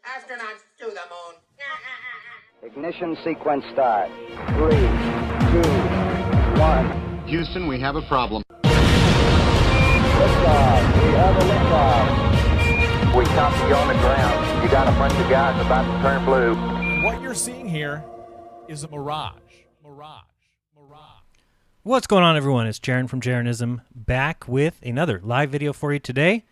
Astronauts to the moon. Ignition sequence start. 3, 2, 1. Houston, we have a problem. Liftoff. We have a liftoff. We copy you on the ground. You got a bunch of guys about to turn blue. What you're seeing here is a mirage. What's going on, everyone? It's Jaron from Jeranism, back with another live video for you today.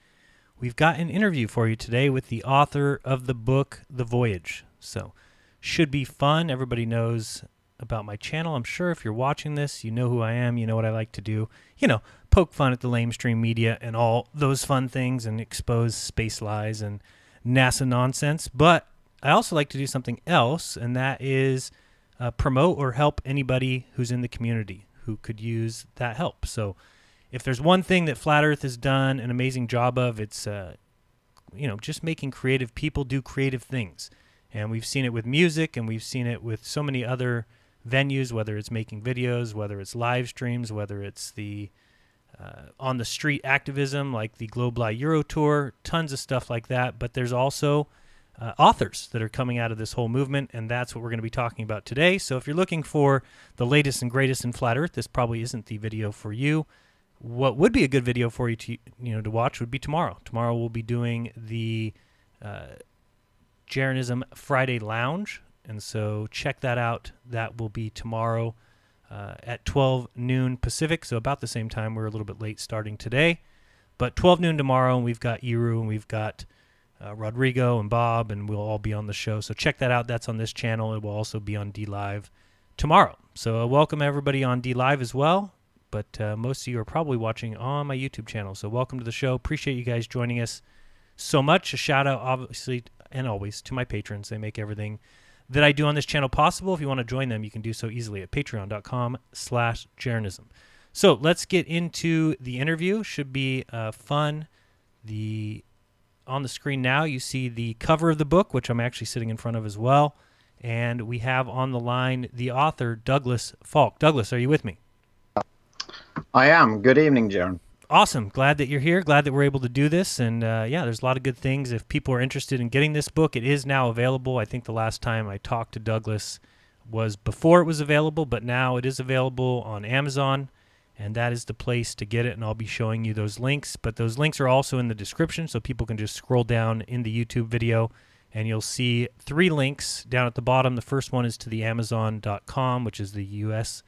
We've got an interview for you today with the author of the book, The Voyage. So, should be fun. Everybody knows about my channel. I'm sure if you're watching this, you know who I am. You know what I like to do. You know, poke fun at the lamestream media and all those fun things and expose space lies and NASA nonsense. But I also like to do something else, and that is promote or help anybody who's in the community who could use that help. So if there's one thing that Flat Earth has done an amazing job of, it's just making creative people do creative things. And we've seen it with music, and we've seen it with so many other venues, whether it's making videos, whether it's live streams, whether it's the on the street activism like the Globli Euro Tour, tons of stuff like that. But there's also authors that are coming out of this whole movement, and that's what we're going to be talking about today. So if you're looking for the latest and greatest in Flat Earth, this probably isn't the video for you. What would be a good video for you to watch would be tomorrow. Tomorrow we'll be doing the Jeranism Friday Lounge, and so check that out. That will be tomorrow at 12 noon Pacific, so about the same time. We're a little bit late starting today, but 12 noon tomorrow, and we've got Iru, and we've got Rodrigo and Bob, and we'll all be on the show. So check that out. That's on this channel. It will also be on DLive tomorrow. So welcome everybody on DLive as well. But most of you are probably watching on my YouTube channel. So welcome to the show. Appreciate you guys joining us so much. A shout out, obviously, and always to my patrons. They make everything that I do on this channel possible. If you want to join them, you can do so easily at patreon.com/Jeranism. So let's get into the interview. Should be fun. On the screen now, you see the cover of the book, which I'm actually sitting in front of as well. And we have on the line the author, Douglas Falk. Douglas, are you with me? I am. Good evening, Jaron. Awesome. Glad that you're here. Glad that we're able to do this. And yeah, there's a lot of good things. If people are interested in getting this book, it is now available. I think the last time I talked to Douglas was before it was available, but now it is available on Amazon. And that is the place to get it, and I'll be showing you those links. But those links are also in the description, so people can just scroll down in the YouTube video, and you'll see 3 links down at the bottom. The first one is to the Amazon.com, which is the U.S.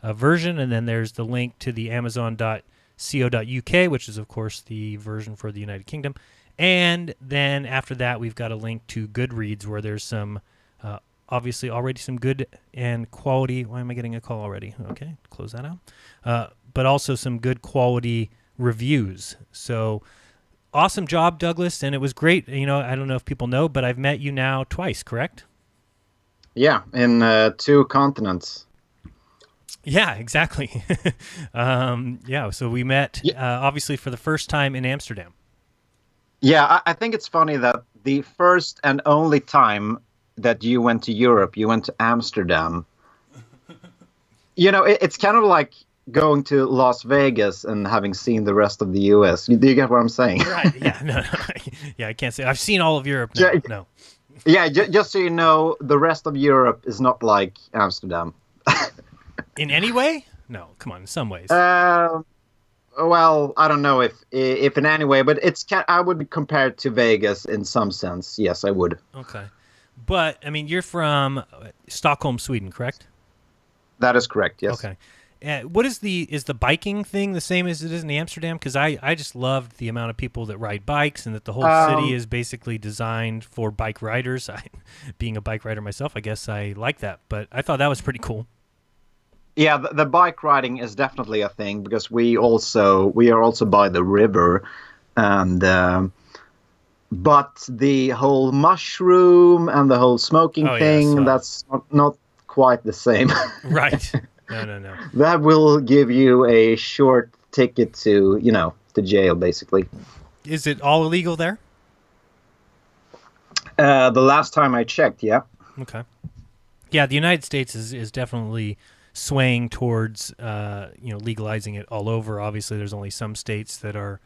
Version, and then there's the link to the Amazon.co.uk, which is, of course, the version for the United Kingdom. And then after that, we've got a link to Goodreads, where there's some obviously already some good and quality. Why am I getting a call already? Okay, close that out. But also some good quality reviews. So awesome job, Douglas, and it was great. You know, I don't know if people know, but I've met you now twice, correct? Yeah, in 2 continents. Yeah, exactly. Yeah, so we met obviously for the first time in Amsterdam. Yeah, I think it's funny that the first and only time that you went to Europe, you went to Amsterdam. It's kind of like going to Las Vegas and having seen the rest of the U.S. Do you get what I'm saying? Right. Yeah. No. Yeah, I can't say I've seen all of Europe now. Yeah. No. Yeah, just so you know, the rest of Europe is not like Amsterdam. In any way? No. Come on. In some ways. Well, I don't know if in any way, but I would compare it to Vegas in some sense. Yes, I would. Okay. But, I mean, you're from Stockholm, Sweden, correct? That is correct, yes. Okay. What is the biking thing the same as it is in Amsterdam? Because I just loved the amount of people that ride bikes and that the whole city is basically designed for bike riders. Being a bike rider myself, I guess I like that. But I thought that was pretty cool. Yeah, the bike riding is definitely a thing because we are also by the river, and but the whole mushroom and the whole smoking thing, that's not quite the same. Right. No. That will give you a short ticket to jail, basically. Is it all illegal there? The last time I checked, yeah. Okay. Yeah, the United States is definitely swaying towards legalizing it all over. Obviously, there's only some states that are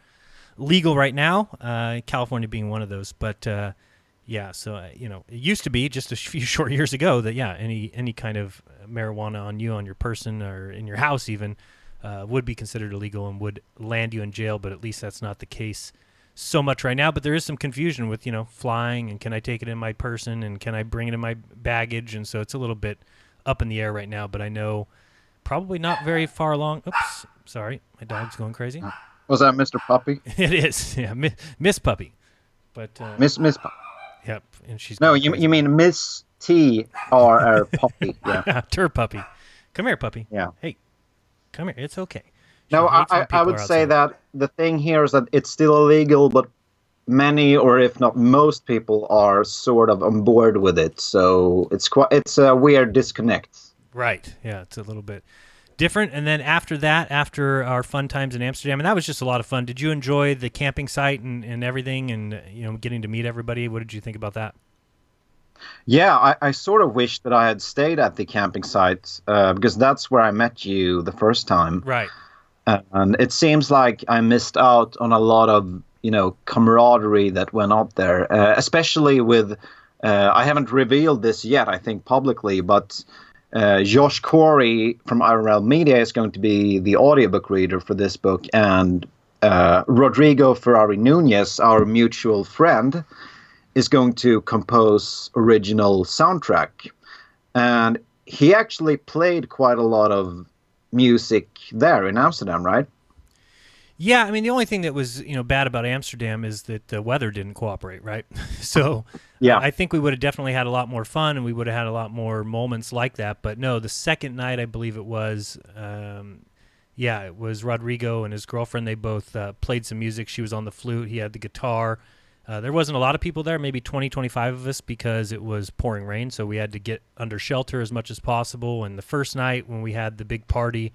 legal right now, California being one of those. But yeah, so it used to be just a few short years ago that any kind of marijuana on your person or in your house even would be considered illegal and would land you in jail. But at least that's not the case so much right now. But there is some confusion with flying and can I take it in my person and can I bring it in my baggage, and so it's a little bit up in the air right now. But I know probably not very far along. Oops, sorry, my dog's going crazy. Was that Mr. Puppy? It is, yeah, Miss Puppy. But Miss Puppy. Yep, and she's no. You mean Miss T-R-R Puppy? Yeah, Tur Puppy. Come here, puppy. Yeah. Hey, come here. It's okay. No, I would say that the thing here is that it's still illegal, but many, or if not most people, are sort of on board with it. So it's a weird disconnect. Right. Yeah, it's a little bit different. And then after that, after our fun times in Amsterdam, and that was just a lot of fun. Did you enjoy the camping site and everything, and getting to meet everybody? What did you think about that? Yeah, I sort of wish that I had stayed at the camping site because that's where I met you the first time. Right. And it seems like I missed out on a lot of camaraderie that went up there, especially with I haven't revealed this yet, I think, publicly, but Josh Corey from IRL Media is going to be the audiobook reader for this book, and Rodrigo Ferrari Nunez, our mutual friend, is going to compose original soundtrack. And he actually played quite a lot of music there in Amsterdam, right? Yeah, I mean, the only thing that was bad about Amsterdam is that the weather didn't cooperate, right? So yeah, I think we would have definitely had a lot more fun, and we would have had a lot more moments like that. But no, the second night, I believe it was, it was Rodrigo and his girlfriend. They both played some music. She was on the flute. He had the guitar. There wasn't a lot of people there, maybe 20, 25 of us, because it was pouring rain, so we had to get under shelter as much as possible. And the first night when we had the big party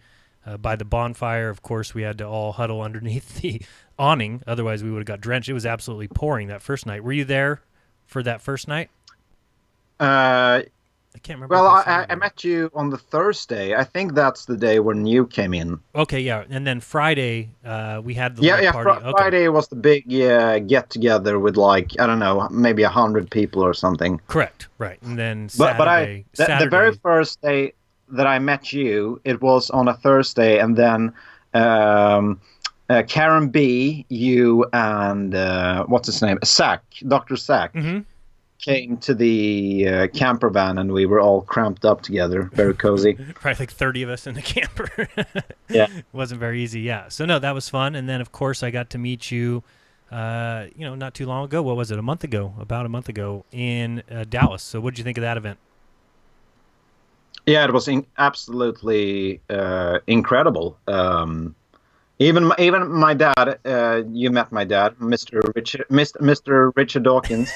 by the bonfire, of course, we had to all huddle underneath the awning. Otherwise, we would have got drenched. It was absolutely pouring that first night. Were you there for that first night? I can't remember. Well, I met you on the Thursday. I think that's the day when you came in. Okay, yeah. And then Friday, we had the party. Friday was the big get-together with, I don't know, maybe 100 people or something. Correct, right. And then Saturday... The very first day that I met you, it was on a Thursday, and then Karen B., you, and what's his name? Dr. Sack. Mm-hmm. Came to the camper van, and we were all cramped up together, very cozy. Probably like 30 of us in the camper. Yeah. It wasn't very easy, yeah. So, no, that was fun. And then, of course, I got to meet you, not too long ago. What was it, about a month ago in Dallas. So what did you think of that event? Yeah, it was absolutely incredible. Even my dad, you met my dad, Mr. Richard Dawkins.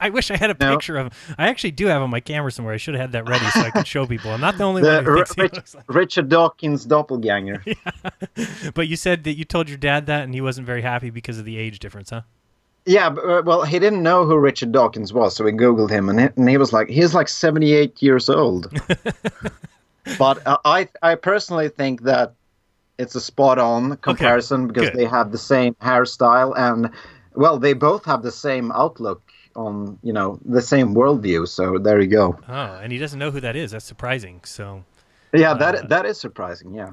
I wish I had a picture of him. I actually do have on my camera somewhere. I should have had that ready so I could show people. I'm not the only one who thinks he looks like Richard Dawkins' doppelganger. Yeah. But you said that you told your dad that, and he wasn't very happy because of the age difference, huh? Yeah, well, he didn't know who Richard Dawkins was, so we Googled him, and he was like, he's like 78 years old. But I personally think that it's a spot-on comparison because good. they have the same hairstyle and, well, they both have the same outlook on, the same worldview. So there you go. Oh, and he doesn't know who that is. That's surprising. So Yeah, that is surprising. Yeah.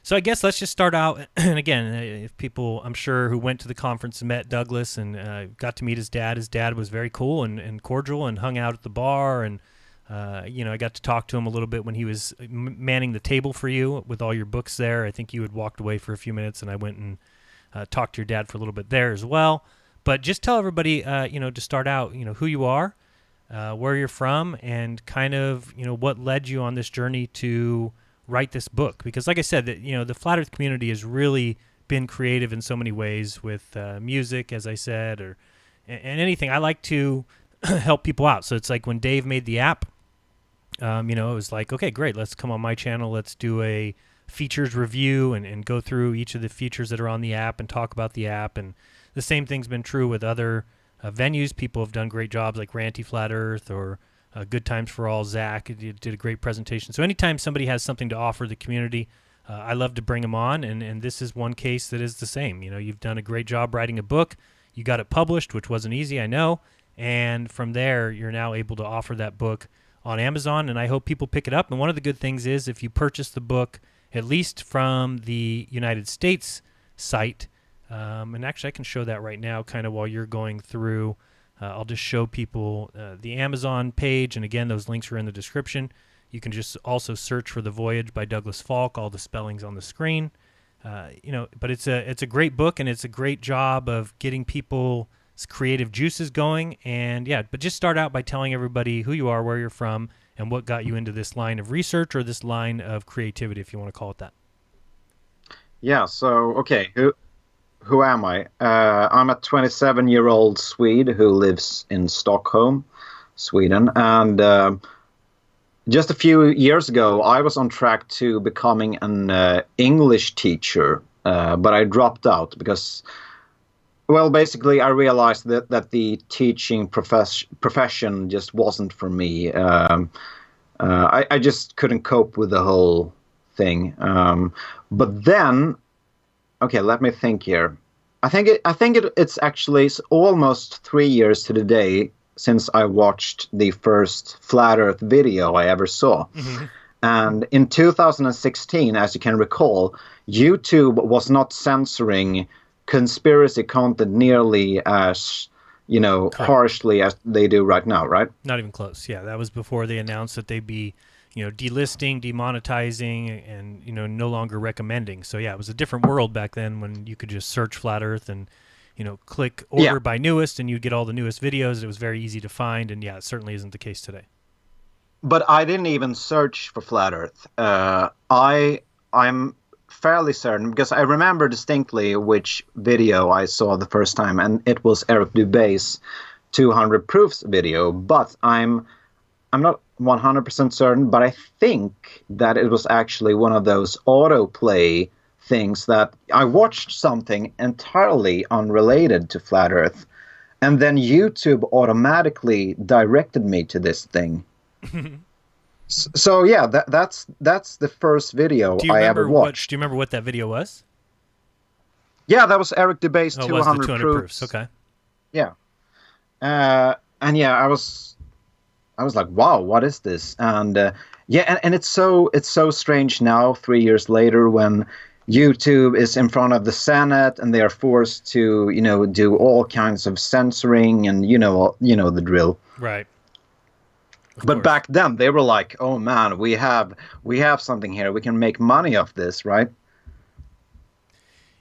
So I guess let's just start out. And again, if people, I'm sure, who went to the conference and met Douglas and got to meet his dad was very cool and cordial and hung out at the bar. And, I got to talk to him a little bit when he was manning the table for you with all your books there. I think you had walked away for a few minutes, and I went and talked to your dad for a little bit there as well. But just tell everybody, to start out, who you are, where you're from, and kind of, what led you on this journey to write this book. Because like I said, that the Flat Earth community has really been creative in so many ways with music, as I said, and anything. I like to help people out. So it's like when Dave made the app, it was like, okay, great, let's come on my channel, let's do a features review and go through each of the features that are on the app and talk about the app. And the same thing's been true with other venues. People have done great jobs like Ranty Flat Earth or Good Times for All. Zach did a great presentation. So anytime somebody has something to offer the community, I love to bring them on, and this is one case that is the same. You've done a great job writing a book. You got it published, which wasn't easy, I know, and from there, you're now able to offer that book on Amazon, and I hope people pick it up. And one of the good things is if you purchase the book, at least from the United States site, and actually I can show that right now kind of while you're going through. I'll just show people the Amazon page, and again, those links are in the description. You can just also search for The Voyage by Douglas Falk. All the spelling's on the screen. But it's a great book, and it's a great job of getting people's creative juices going. And yeah, but just start out by telling everybody who you are, where you're from, and what got you into this line of research or this line of creativity, if you want to call it that. Yeah. So okay, who am I? I'm a 27-year-old Swede who lives in Stockholm, Sweden, and just a few years ago, I was on track to becoming an English teacher, but I dropped out because, well, basically, I realized that the teaching profession just wasn't for me. I just couldn't cope with the whole thing. But then, okay, let me think here. I think it's actually almost 3 years to the day since I watched the first Flat Earth video I ever saw. Mm-hmm. And in 2016, as you can recall, YouTube was not censoring conspiracy content nearly as, harshly as they do right now, right? Not even close. Yeah, that was before they announced that they'd be, delisting, demonetizing, and, no longer recommending. So yeah, it was a different world back then when you could just search Flat Earth and click order by newest, and you'd get all the newest videos. It was very easy to find, and yeah, it certainly isn't the case today. But I didn't even search for Flat Earth. I'm fairly certain, because I remember distinctly which video I saw the first time, and it was Eric Dubé's 200 Proofs video. But I'm not 100% certain, but I think that it was actually one of those autoplay things that I watched something entirely unrelated to Flat Earth, and then YouTube automatically directed me to this thing. So yeah, that's the first video I ever watched. Do you remember what that video was? Yeah, that was Eric Dubé's 200 200 Proofs. Okay. Yeah. And yeah, I was like, wow, what is this? And and it's so strange now, 3 years later, when YouTube is in front of the Senate and they are forced to, do all kinds of censoring, and the drill. Right. But back then they were like, oh man, we have something here. We can make money off this, right?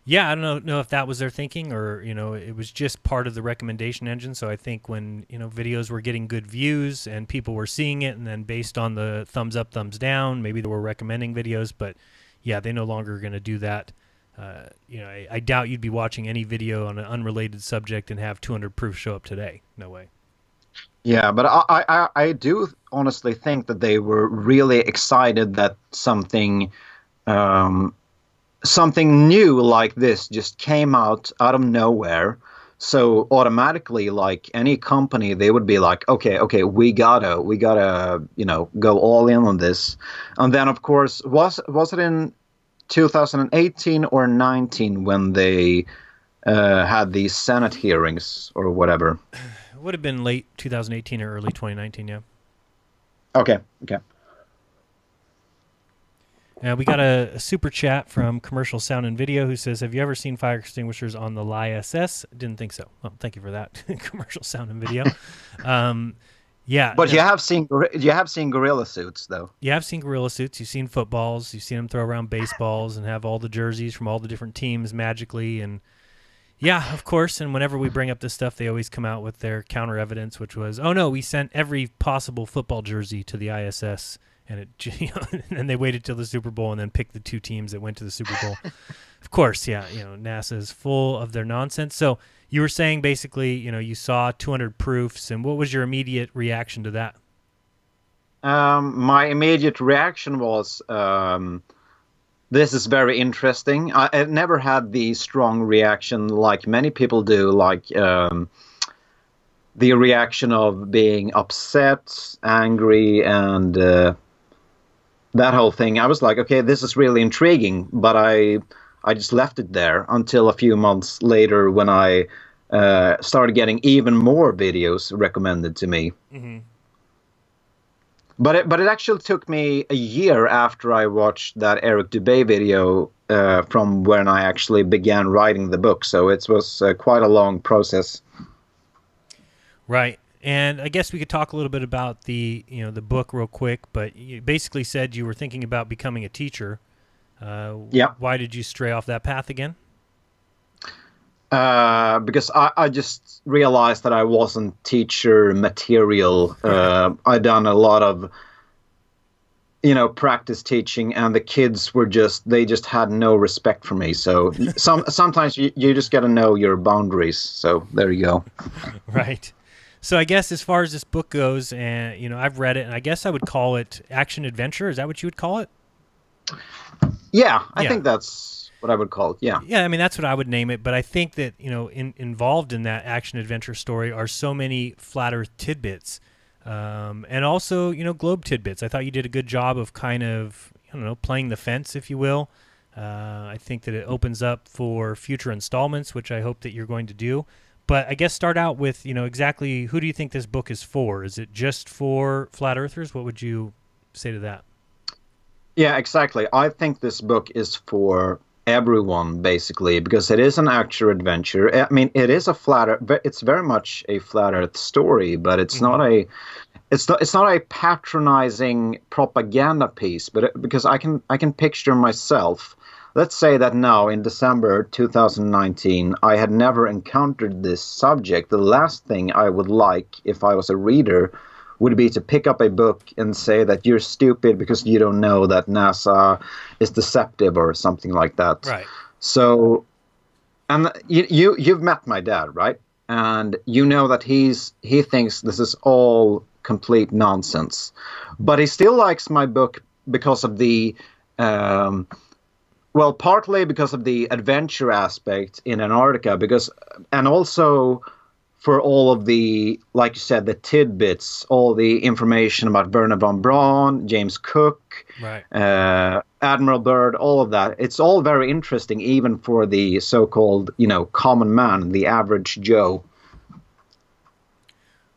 Yeah, I don't know if that was their thinking, or it was just part of the recommendation engine. So I think when videos were getting good views and people were seeing it, and then based on the thumbs up, thumbs down, maybe they were recommending videos. But yeah, they no longer are going to do that. I doubt you'd be watching any video on an unrelated subject and have 200 proofs show up today. No way. Yeah, but I do honestly think that they were really excited that something new like this just came out of nowhere. So automatically, like any company, they would be like, okay, we gotta, go all in on this. And then, of course, was it in 2018 or 19 when they had these Senate hearings or whatever? It would have been late 2018 or early 2019, yeah. Okay. We got a super chat from Commercial Sound and Video who says, have you ever seen fire extinguishers on the LISS? Didn't think so. Well, thank you for that. Commercial Sound and Video. Yeah. But you have seen gorilla suits, though. You have seen gorilla suits. You've seen footballs. You've seen them throw around baseballs and have all the jerseys from all the different teams magically. And yeah, of course. And whenever we bring up this stuff, they always come out with their counter evidence, which was, oh no, we sent every possible football jersey to the ISS. And and they waited till the Super Bowl and then picked the two teams that went to the Super Bowl. Of course, yeah, NASA is full of their nonsense. So you were saying basically, you saw 200 proofs, and what was your immediate reaction to that? My immediate reaction was, this is very interesting. I never had the strong reaction like many people do, like the reaction of being upset, angry, and that whole thing. I was like, okay, this is really intriguing, but I just left it there until a few months later when I started getting even more videos recommended to me. Mm-hmm. But it actually took me a year after I watched that Eric Dubay video from when I actually began writing the book. So it was quite a long process. Right. And I guess we could talk a little bit about the book real quick, but you basically said you were thinking about becoming a teacher. Yeah. Why did you stray off that path again? Because I just realized that I wasn't teacher material. I'd done a lot of, practice teaching, and the kids were they just had no respect for me. So sometimes you just got to know your boundaries. So there you go. Right. So I guess as far as this book goes, and I've read it, and I guess I would call it action adventure. Is that what you would call it? Yeah, I think that's what I would call it. Yeah. Yeah, I mean that's what I would name it. But I think that involved in that action adventure story are so many flat Earth tidbits, and also globe tidbits. I thought you did a good job of kind of playing the fence, if you will. I think that it opens up for future installments, which I hope that you're going to do. But I guess start out with, exactly who do you think this book is for? Is it just for flat earthers? What would you say to that? Yeah, exactly. I think this book is for everyone, basically, because it is an actual adventure. I mean, it is it's very much a flat Earth story, but it's not a patronizing propaganda piece. But because I can picture myself. Let's say that now, in December 2019, I had never encountered this subject. The last thing I would like, if I was a reader, would be to pick up a book and say that you're stupid because you don't know that NASA is deceptive or something like that. Right. So, and you've met my dad, right? And you know that he thinks this is all complete nonsense. But he still likes my book because of the... Well, partly because of the adventure aspect in Antarctica, and also for all of the, like you said, the tidbits, all the information about Wernher von Braun, James Cook, right. Admiral Byrd, all of that. It's all very interesting, even for the so-called, common man, the average Joe.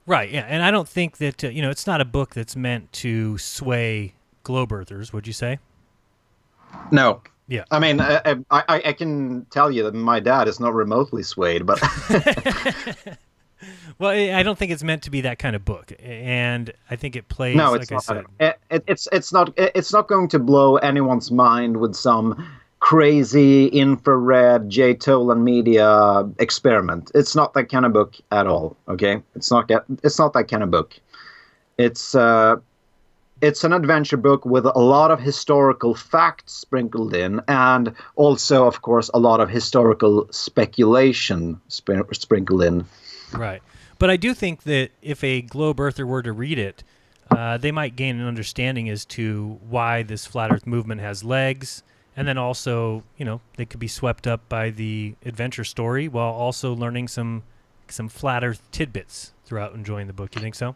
Right, yeah, and I don't think that, it's not a book that's meant to sway globe earthers, would you say? No. Yeah. I mean, I can tell you that my dad is not remotely swayed, but... Well, I don't think it's meant to be that kind of book, and I think it plays, no, like it's I not. said. It's not going to blow anyone's mind with some crazy infrared J. Tolan media experiment. It's not that kind of book at all, okay? It's not that kind of book. It's an adventure book with a lot of historical facts sprinkled in, and also, of course, a lot of historical speculation sprinkled in. Right. But I do think that if a globe earther were to read it, they might gain an understanding as to why this flat earth movement has legs, and then also, they could be swept up by the adventure story while also learning some some flat Earth tidbits throughout enjoying the book. You think so?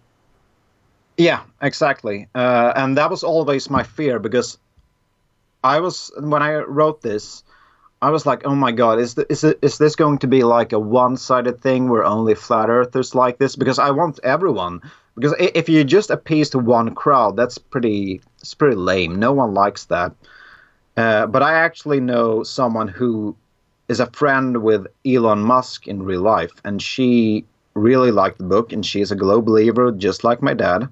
Yeah, exactly. And that was always my fear, because when I wrote this, I was like, oh my God, is this going to be like a one-sided thing where only flat earthers like this? Because I want everyone. Because if you just appease to one crowd, it's pretty lame. No one likes that. But I actually know someone who is a friend with Elon Musk in real life, and she really liked the book, and she's a global believer, just like my dad.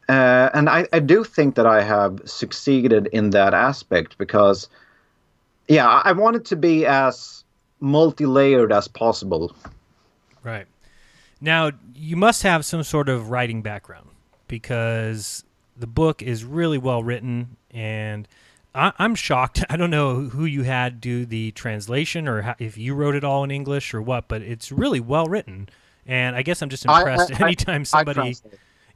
And I do think that I have succeeded in that aspect, because, yeah, I want it to be as multi-layered as possible. Right. Now, you must have some sort of writing background, because the book is really well written, and I'm shocked. I don't know who you had do the translation, or if you wrote it all in English or what, but it's really well written. And I guess I'm just impressed anytime somebody...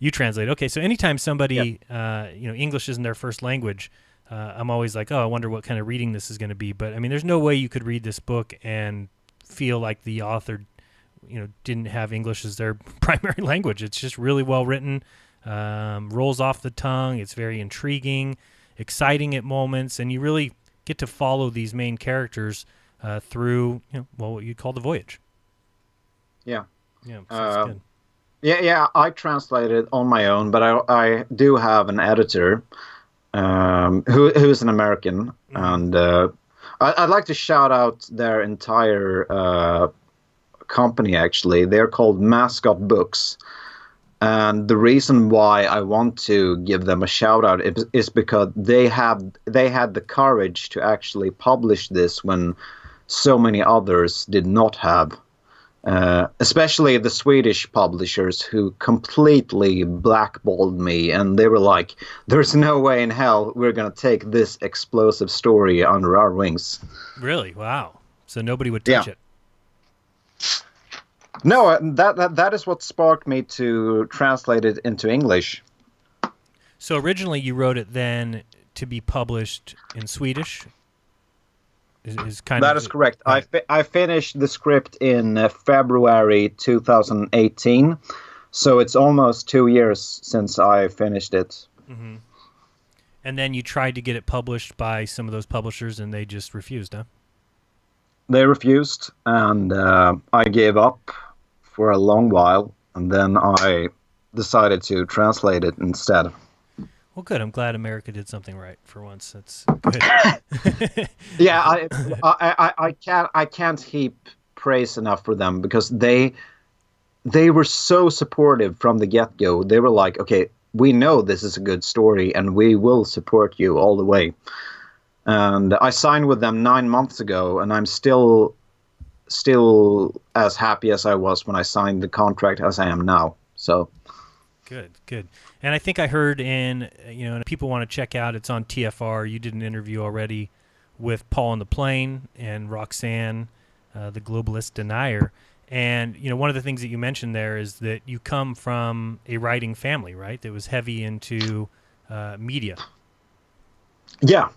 You translate. Okay, so anytime somebody, English isn't their first language, I'm always like, oh, I wonder what kind of reading this is going to be. But, I mean, there's no way you could read this book and feel like the author, didn't have English as their primary language. It's just really well written, rolls off the tongue. It's very intriguing, exciting at moments, and you really get to follow these main characters through, what you'd call the voyage. Yeah. Yeah, so it's good. Yeah, I translated on my own, but I do have an editor who's an American, and I'd like to shout out their entire company. Actually, they're called Mascot Books, and the reason why I want to give them a shout out is because they had the courage to actually publish this when so many others did not have. Especially the Swedish publishers, who completely blackballed me, and they were like, there's no way in hell we're going to take this explosive story under our wings. Really? Wow. So nobody would touch it. No, that is what sparked me to translate it into English. So originally you wrote it then to be published in Swedish? That is correct. Right. I finished the script in February 2018, so it's almost 2 years since I finished it. Mm-hmm. And then you tried to get it published by some of those publishers, and they just refused, huh? They refused, and I gave up for a long while, and then I decided to translate it instead. Well, good. I'm glad America did something right for once. That's good. Yeah, I can't heap praise enough for them, because they were so supportive from the get-go. They were like, okay, we know this is a good story, and we will support you all the way. And I signed with them 9 months ago, and I'm still as happy as I was when I signed the contract as I am now. So. Good. And I think I heard and people want to check out, it's on TFR. You did an interview already with Paul on the Plane and Roxanne, the globalist denier. And, one of the things that you mentioned there is that you come from a writing family, right? That was heavy into media. Yeah.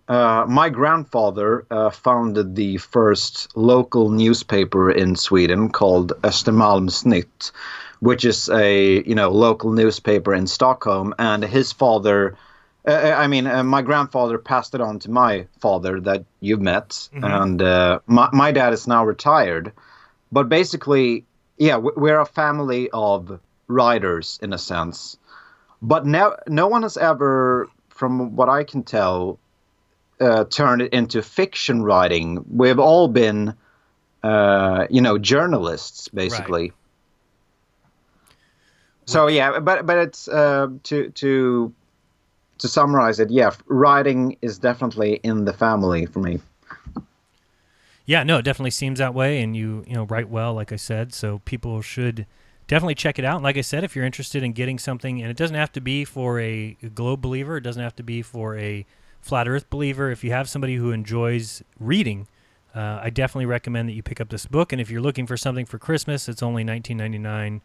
My grandfather founded the first local newspaper in Sweden called Östermalmsnytt, which is a local newspaper in Stockholm, and his father, my grandfather passed it on to my father that you've met, mm-hmm. and my dad is now retired, but basically, yeah, we're a family of writers in a sense, but no one has ever, from what I can tell, turned it into fiction writing. We've all been, journalists basically. Right. So yeah, but it's to summarize it, yeah, writing is definitely in the family for me. Yeah, no, it definitely seems that way, and you write well, like I said, so people should definitely check it out. And like I said, if you're interested in getting something, and it doesn't have to be for a globe believer, it doesn't have to be for a flat Earth believer. If you have somebody who enjoys reading, I definitely recommend that you pick up this book. And if you're looking for something for Christmas, it's only $19.99.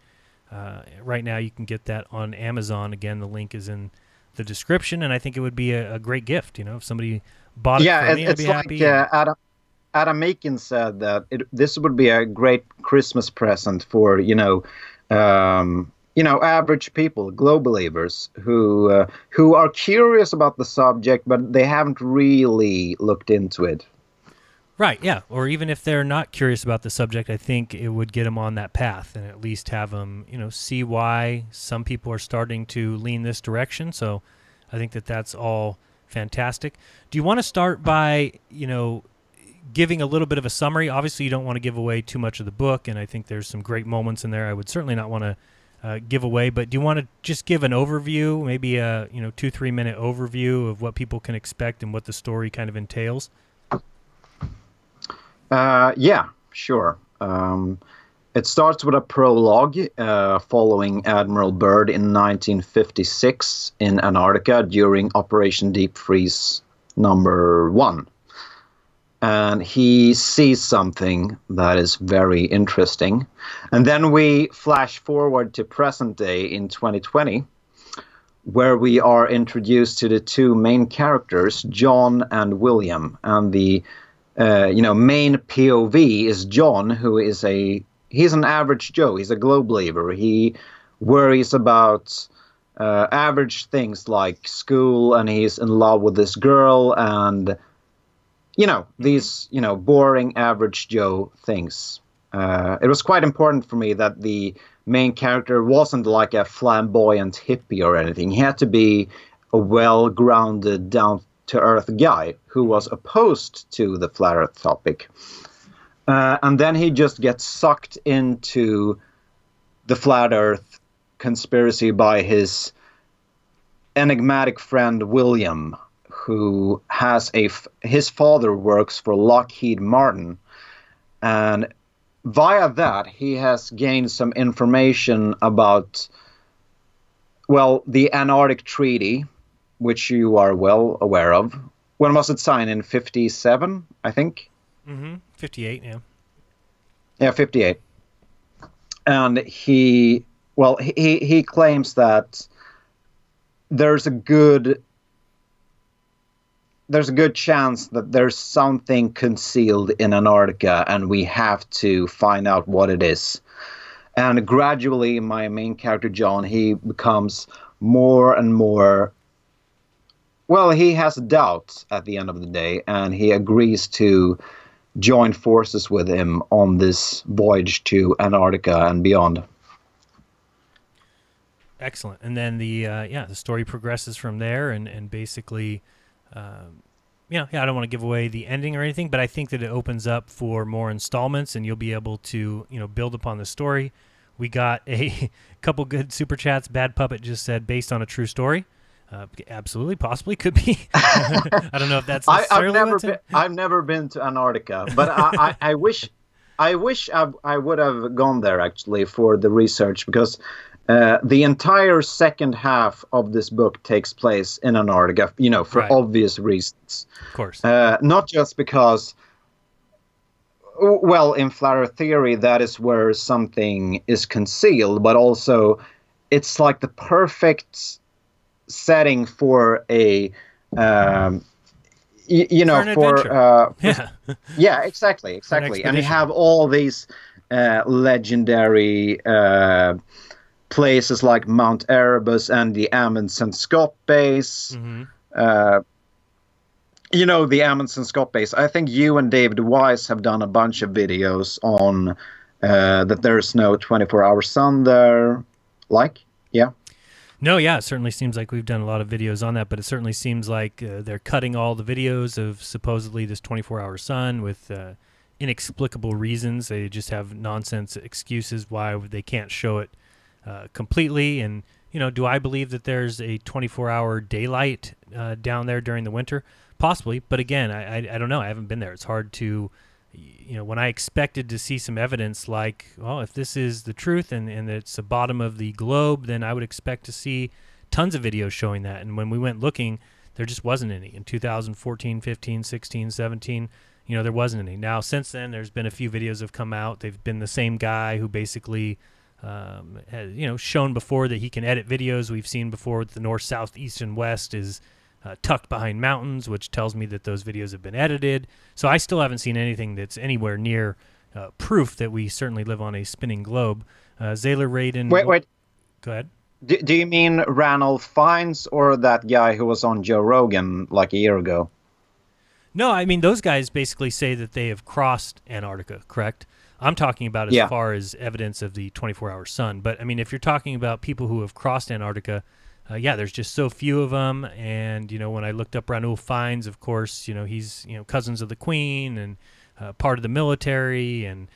Right now you can get that on Amazon. Again, the link is in the description, and I think it would be a great gift. If somebody bought it for me, I'd be happy. Yeah, Adam Meakin said that this would be a great Christmas present for average people, globe believers who are curious about the subject, but they haven't really looked into it. Right, yeah. Or even if they're not curious about the subject, I think it would get them on that path and at least have them, see why some people are starting to lean this direction. So I think that that's all fantastic. Do you want to start by, giving a little bit of a summary? Obviously, you don't want to give away too much of the book, and I think there's some great moments in there I would certainly not want to give away. But do you want to just give an overview, maybe a 2-3 minute overview of what people can expect and what the story kind of entails? Yeah, sure. It starts with a prologue following Admiral Byrd in 1956 in Antarctica during Operation Deep Freeze #1. And he sees something that is very interesting. And then we flash forward to present day in 2020, where we are introduced to the two main characters, John and William. And the main POV is John, who is he's an average Joe. He's a globe believer. He worries about average things like school, and he's in love with this girl, and these boring average Joe things. It was quite important for me that the main character wasn't like a flamboyant hippie or anything. He had to be a well-grounded, down-to-earth guy who was opposed to the flat Earth topic. And then he just gets sucked into the flat Earth conspiracy by his enigmatic friend William, who has his father works for Lockheed Martin. And via that, he has gained some information about, the Antarctic Treaty, which you are well aware of. When was it signed? In 57, I think? 58, yeah. Yeah, 58. And he claims that there's a good chance that there's something concealed in Antarctica, and we have to find out what it is. And gradually, my main character, John, he becomes more and more... he has doubts at the end of the day, and he agrees to join forces with him on this voyage to Antarctica and beyond. Excellent. And then the story progresses from there, and basically... I don't want to give away the ending or anything, but I think that it opens up for more installments, and you'll be able to, build upon the story. We got a couple good super chats. Bad Puppet just said, based on a true story. Absolutely, possibly, could be. I don't know if that's necessarily I've never been to Antarctica, but I wish I would have gone there actually for the research, because the entire second half of this book takes place in Antarctica, for obvious reasons. Of course. Not just because, in flat Earth theory, that is where something is concealed, but also it's like the perfect setting for a, yeah, exactly. And you have all these legendary places like Mount Erebus and the Amundsen Scott Base. The Amundsen Scott Base. I think you and David Weiss have done a bunch of videos on that there's no 24-hour sun there. Yeah. No, yeah, it certainly seems like we've done a lot of videos on that, but it certainly seems like they're cutting all the videos of supposedly this 24-hour sun with inexplicable reasons. They just have nonsense excuses why they can't show it completely. And do I believe that there's a 24-hour daylight down there during the winter? Possibly, but again, I don't know. I haven't been there. It's hard to, when I expected to see some evidence like, if this is the truth and it's the bottom of the globe, then I would expect to see tons of videos showing that. And when we went looking, there just wasn't any. In 2014, 15, 16, 17, there wasn't any. Now, since then, there's been a few videos have come out. They've been the same guy who basically has shown before that he can edit videos. We've seen before the north, south, east, and west is tucked behind mountains, which tells me that those videos have been edited. So I still haven't seen anything that's anywhere near proof that we certainly live on a spinning globe. Zaylor Radin... Wait. Go ahead. Do you mean Ranulph Fiennes or that guy who was on Joe Rogan like a year ago? No, I mean, those guys basically say that they have crossed Antarctica, correct? I'm talking about as far as evidence of the 24-hour sun. But, I mean, if you're talking about people who have crossed Antarctica, there's just so few of them. And, when I looked up Ranulph Fiennes, of course, he's, cousins of the Queen and part of the military. And,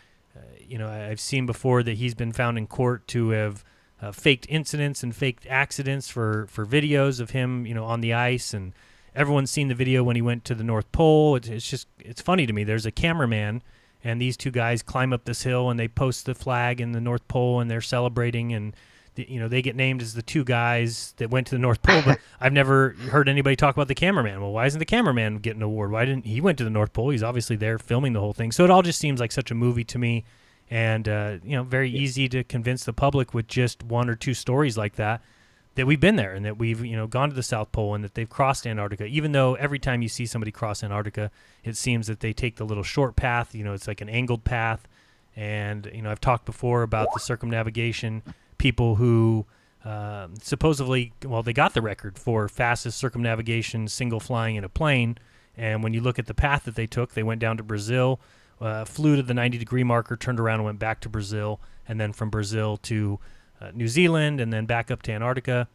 I've seen before that he's been found in court to have faked incidents and faked accidents for videos of him, on the ice. And everyone's seen the video when he went to the North Pole. It's funny to me. There's a cameraman, and these two guys climb up this hill, and they post the flag in the North Pole, and they're celebrating, and they get named as the two guys that went to the North Pole. But I've never heard anybody talk about the cameraman. Well, why isn't the cameraman getting an award? Why didn't he went to the North Pole? He's obviously there filming the whole thing. So it all just seems like such a movie to me, and very easy to convince the public with just one or two stories like that we've been there and that we've gone to the South Pole and that they've crossed Antarctica. Even though every time you see somebody cross Antarctica, it seems that they take the little short path. It's like an angled path. And I've talked before about the circumnavigation people who supposedly, they got the record for fastest circumnavigation single flying in a plane. And when you look at the path that they took, they went down to Brazil, flew to the 90-degree marker, turned around and went back to Brazil, and then from Brazil to New Zealand, and then back up to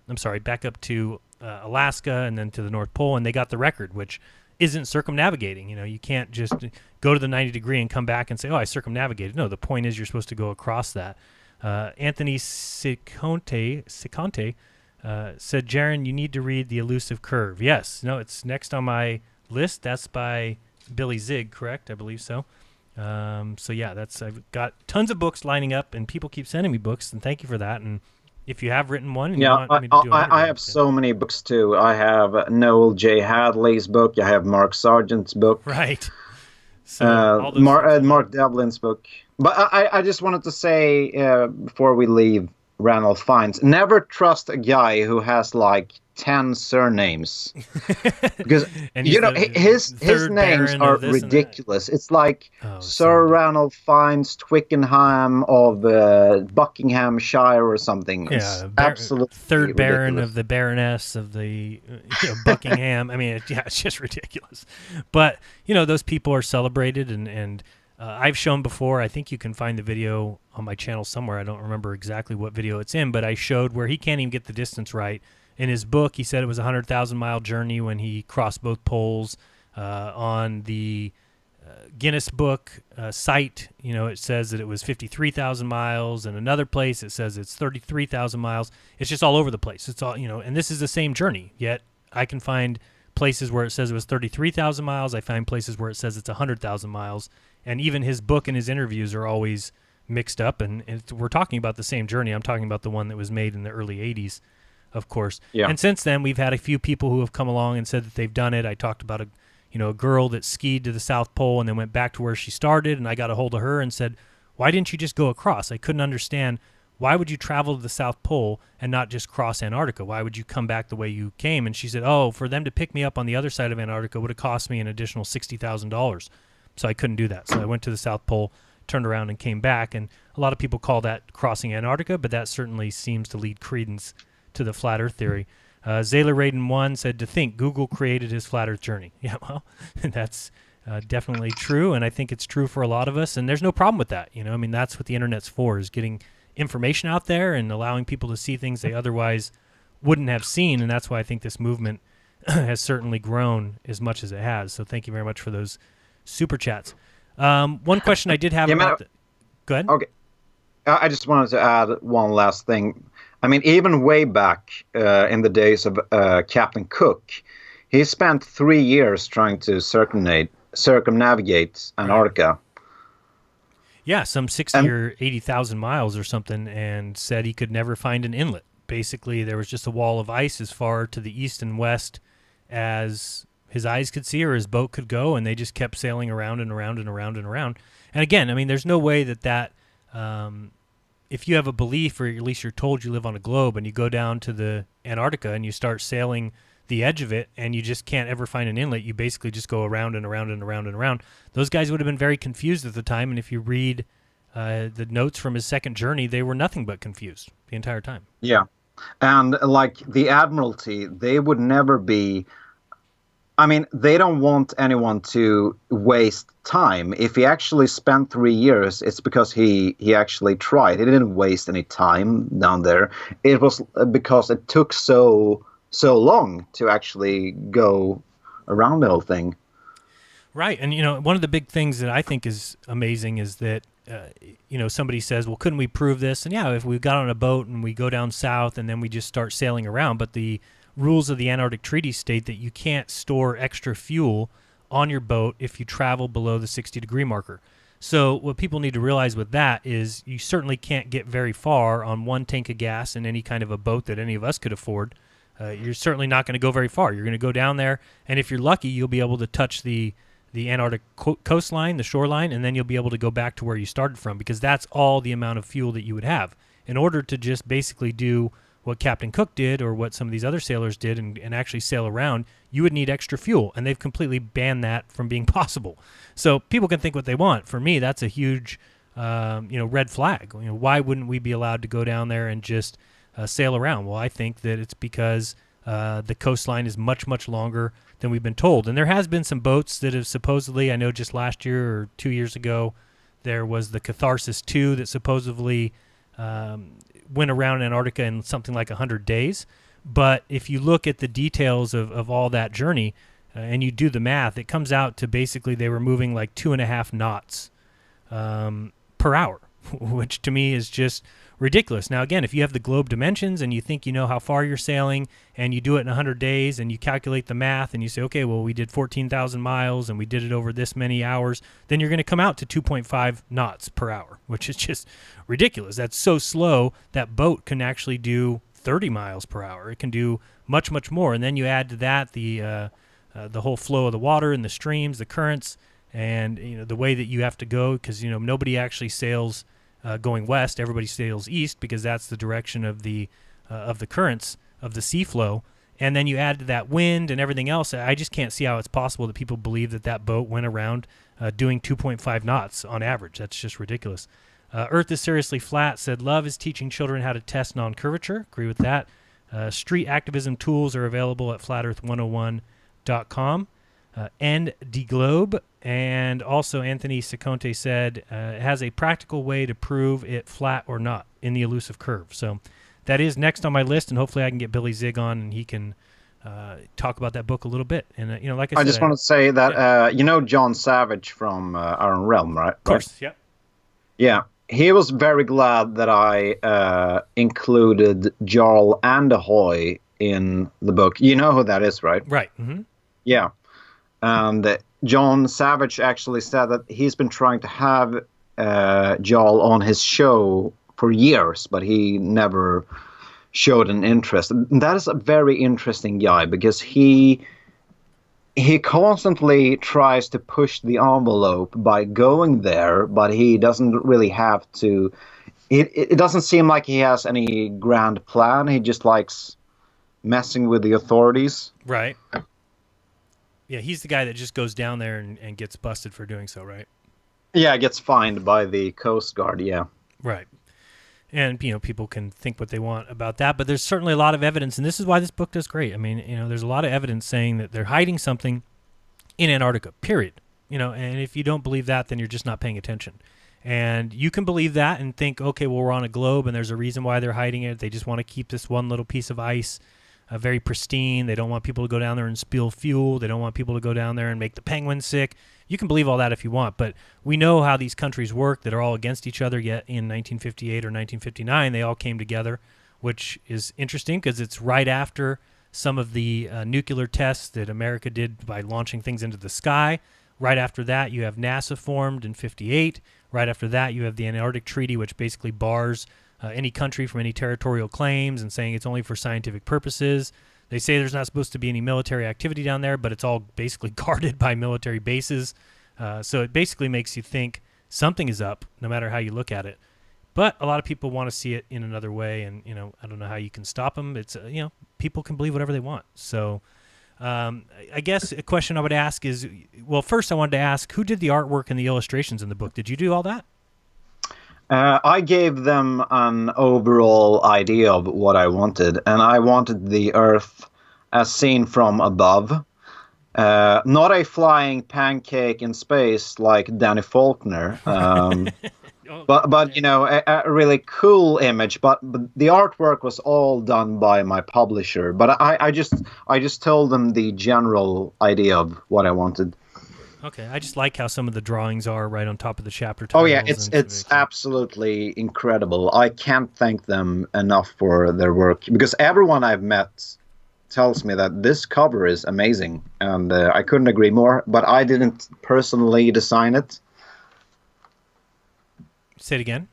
back up to Alaska, and then to the North Pole, and they got the record, which isn't circumnavigating. You can't just go to the 90-degree and come back and say, I circumnavigated. No, the point is you're supposed to go across that. Anthony Siconte said, Jaron, you need to read The Elusive Curve. Yes. No, it's next on my list. That's by Billy Zig, correct? I believe so. I've got tons of books lining up, and people keep sending me books, and thank you for that. And if you have written one, and you want me to do I have so many books too. I have Noel J. Hadley's book. I have Mark Sargent's book. Right. So Mark Devlin's book. But I just wanted to say before we leave Ranulph Fiennes, never trust a guy who has like 10 surnames, because his names are ridiculous. It's like Sir Ranulph Fiennes Twickenham of Buckinghamshire or something. It's absolutely third ridiculous. Baron of the Baroness of the Buckingham. I mean, it's just ridiculous. But those people are celebrated, and I've shown before. I think you can find the video on my channel somewhere. I don't remember exactly what video it's in, but I showed where he can't even get the distance right. In his book, he said it was a 100,000-mile journey when he crossed both poles. On the Guinness Book site, it says that it was 53,000 miles. And another place, it says it's 33,000 miles. It's just all over the place. It's all, and this is the same journey. Yet I can find places where it says it was 33,000 miles. I find places where it says it's 100,000 miles. And even his book and his interviews are always mixed up. And we're talking about the same journey. I'm talking about the one that was made in the early 80s. Of course. Yeah. And since then, we've had a few people who have come along and said that they've done it. I talked about a girl that skied to the South Pole and then went back to where she started, and I got a hold of her and said, why didn't you just go across? I couldn't understand. Why would you travel to the South Pole and not just cross Antarctica? Why would you come back the way you came? And she said, for them to pick me up on the other side of Antarctica would have cost me an additional $60,000. So I couldn't do that. So I went to the South Pole, turned around, and came back. And a lot of people call that crossing Antarctica, but that certainly seems to lead credence to the flat Earth theory. Zaylor Radin 1 said, to think Google created his flat Earth journey. Yeah, well, that's definitely true, and I think it's true for a lot of us, and there's no problem with that. That's what the internet's for, is getting information out there and allowing people to see things they otherwise wouldn't have seen, and that's why I think this movement has certainly grown as much as it has. So thank you very much for those super chats. One question I did have about... Go ahead. Okay. I just wanted to add one last thing. Even way back in the days of Captain Cook, he spent 3 years trying to circumnavigate Antarctica. Yeah, some 60 or 80,000 miles or something, and said he could never find an inlet. Basically, there was just a wall of ice as far to the east and west as his eyes could see or his boat could go, and they just kept sailing around and around and around and around. And again, there's no way that if you have a belief, or at least you're told you live on a globe, and you go down to the Antarctica and you start sailing the edge of it and you just can't ever find an inlet. You basically just go around and around and around and around. Those guys would have been very confused at the time, and if you read the notes from his second journey, they were nothing but confused the entire time. Yeah. And like the Admiralty, they would never be. I mean, they don't want anyone to waste time. If he actually spent 3 years, it's because he actually tried. He didn't waste any time down there. It was because it took so long to actually go around the whole thing. Right. And, one of the big things that I think is amazing is that, somebody says, well, couldn't we prove this? And yeah, if we got on a boat and we go down south and then we just start sailing around, but the rules of the Antarctic Treaty state that you can't store extra fuel on your boat if you travel below the 60-degree marker. So what people need to realize with that is you certainly can't get very far on one tank of gas in any kind of a boat that any of us could afford. You're certainly not going to go very far. You're going to go down there, and if you're lucky, you'll be able to touch the Antarctic coastline, the shoreline, and then you'll be able to go back to where you started from, because that's all the amount of fuel that you would have. In order to just basically do what Captain Cook did or what some of these other sailors did and actually sail around, you would need extra fuel, and they've completely banned that from being possible. So people can think what they want. For me, that's a huge red flag. Why wouldn't we be allowed to go down there and just sail around? Well, I think that it's because the coastline is much, much longer than we've been told. And there has been some boats that have supposedly, I know just last year or 2 years ago, there was the Catharsis II that supposedly went around Antarctica in something like 100 days. But if you look at the details of all that journey and you do the math, it comes out to basically they were moving like 2.5 knots per hour, which to me is just ridiculous. Now, again, if you have the globe dimensions and you think you know how far you're sailing and you do it in 100 days and you calculate the math and you say, okay, well, we did 14,000 miles and we did it over this many hours, then you're going to come out to 2.5 knots per hour, which is just ridiculous. That's so slow that boat can actually do 30 miles per hour. It can do much, much more. And then you add to that the whole flow of the water and the streams, the currents, and the way that you have to go, because nobody actually sails going west. Everybody sails east because that's the direction of the currents of the sea flow. And then you add to that wind and everything else. I just can't see how it's possible that people believe that boat went around doing 2.5 knots on average. That's just ridiculous. Earth is seriously flat said, love is teaching children how to test non-curvature. Agree with that. Street activism tools are available at flatearth101.com. End the globe. And also Anthony Seconte said it has a practical way to prove it flat or not in the elusive curve. So that is next on my list, and hopefully I can get Billy Zig on and he can talk about that book a little bit. And like I said, I just want to say that John Savage from Iron Realm, right? Of course, yeah. Yeah, he was very glad that I included Jarl Anderhoy in the book. You know who that is, right? Right. Mm-hmm. Yeah. And John Savage actually said that he's been trying to have Jarl on his show for years, but he never showed an interest. And that is a very interesting guy because he constantly tries to push the envelope by going there, but he doesn't really have to. It doesn't seem like he has any grand plan. He just likes messing with the authorities. Right. Yeah, he's the guy that just goes down there and gets busted for doing so, right? Yeah, gets fined by the Coast Guard, yeah. Right. And, people can think what they want about that, but there's certainly a lot of evidence, and this is why this book does great. I mean, there's a lot of evidence saying that they're hiding something in Antarctica, period. And if you don't believe that, then you're just not paying attention. And you can believe that and think, okay, well, we're on a globe, and there's a reason why they're hiding it. They just want to keep this one little piece of ice very pristine. They don't want people to go down there and spill fuel. They don't want people to go down there and make the penguins sick. You can believe all that if you want, but we know how these countries work that are all against each other, yet in 1958 or 1959, they all came together, which is interesting because it's right after some of the nuclear tests that America did by launching things into the sky. Right after that, you have NASA formed in 58. Right after that, you have the Antarctic Treaty, which basically bars any country from any territorial claims and saying it's only for scientific purposes. They say there's not supposed to be any military activity down there, but it's all basically guarded by military bases. So it basically makes you think something is up, no matter how you look at it. But a lot of people want to see it in another way, and I don't know how you can stop them. It's people can believe whatever they want. So I guess a question I would ask is, well, first I wanted to ask, who did the artwork and the illustrations in the book? Did you do all that? I gave them an overall idea of what I wanted, and I wanted the Earth as seen from above. Not a flying pancake in space like Danny Faulkner, but a really cool image. But the artwork was all done by my publisher. But I just told them the general idea of what I wanted. Okay, I just like how some of the drawings are right on top of the chapter titles. Oh yeah, it's absolutely incredible. I can't thank them enough for their work, because everyone I've met tells me that this cover is amazing, and I couldn't agree more. But I didn't personally design it. Say it again.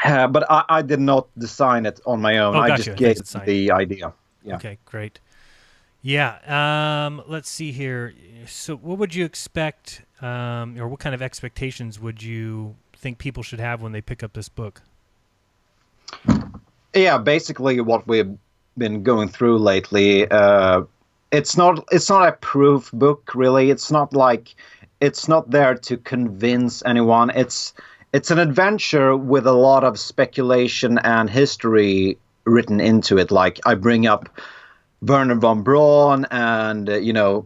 But I did not design it on my own. I just gave the idea. Yeah. Okay, great. Yeah. Let's see here. So what would you expect, or what kind of expectations would you think people should have when they pick up this book? Yeah, basically what we've been going through lately. It's not a proof book, really. It's not there to convince anyone. It's an adventure with a lot of speculation and history written into it. Like, I bring up Werner von Braun and the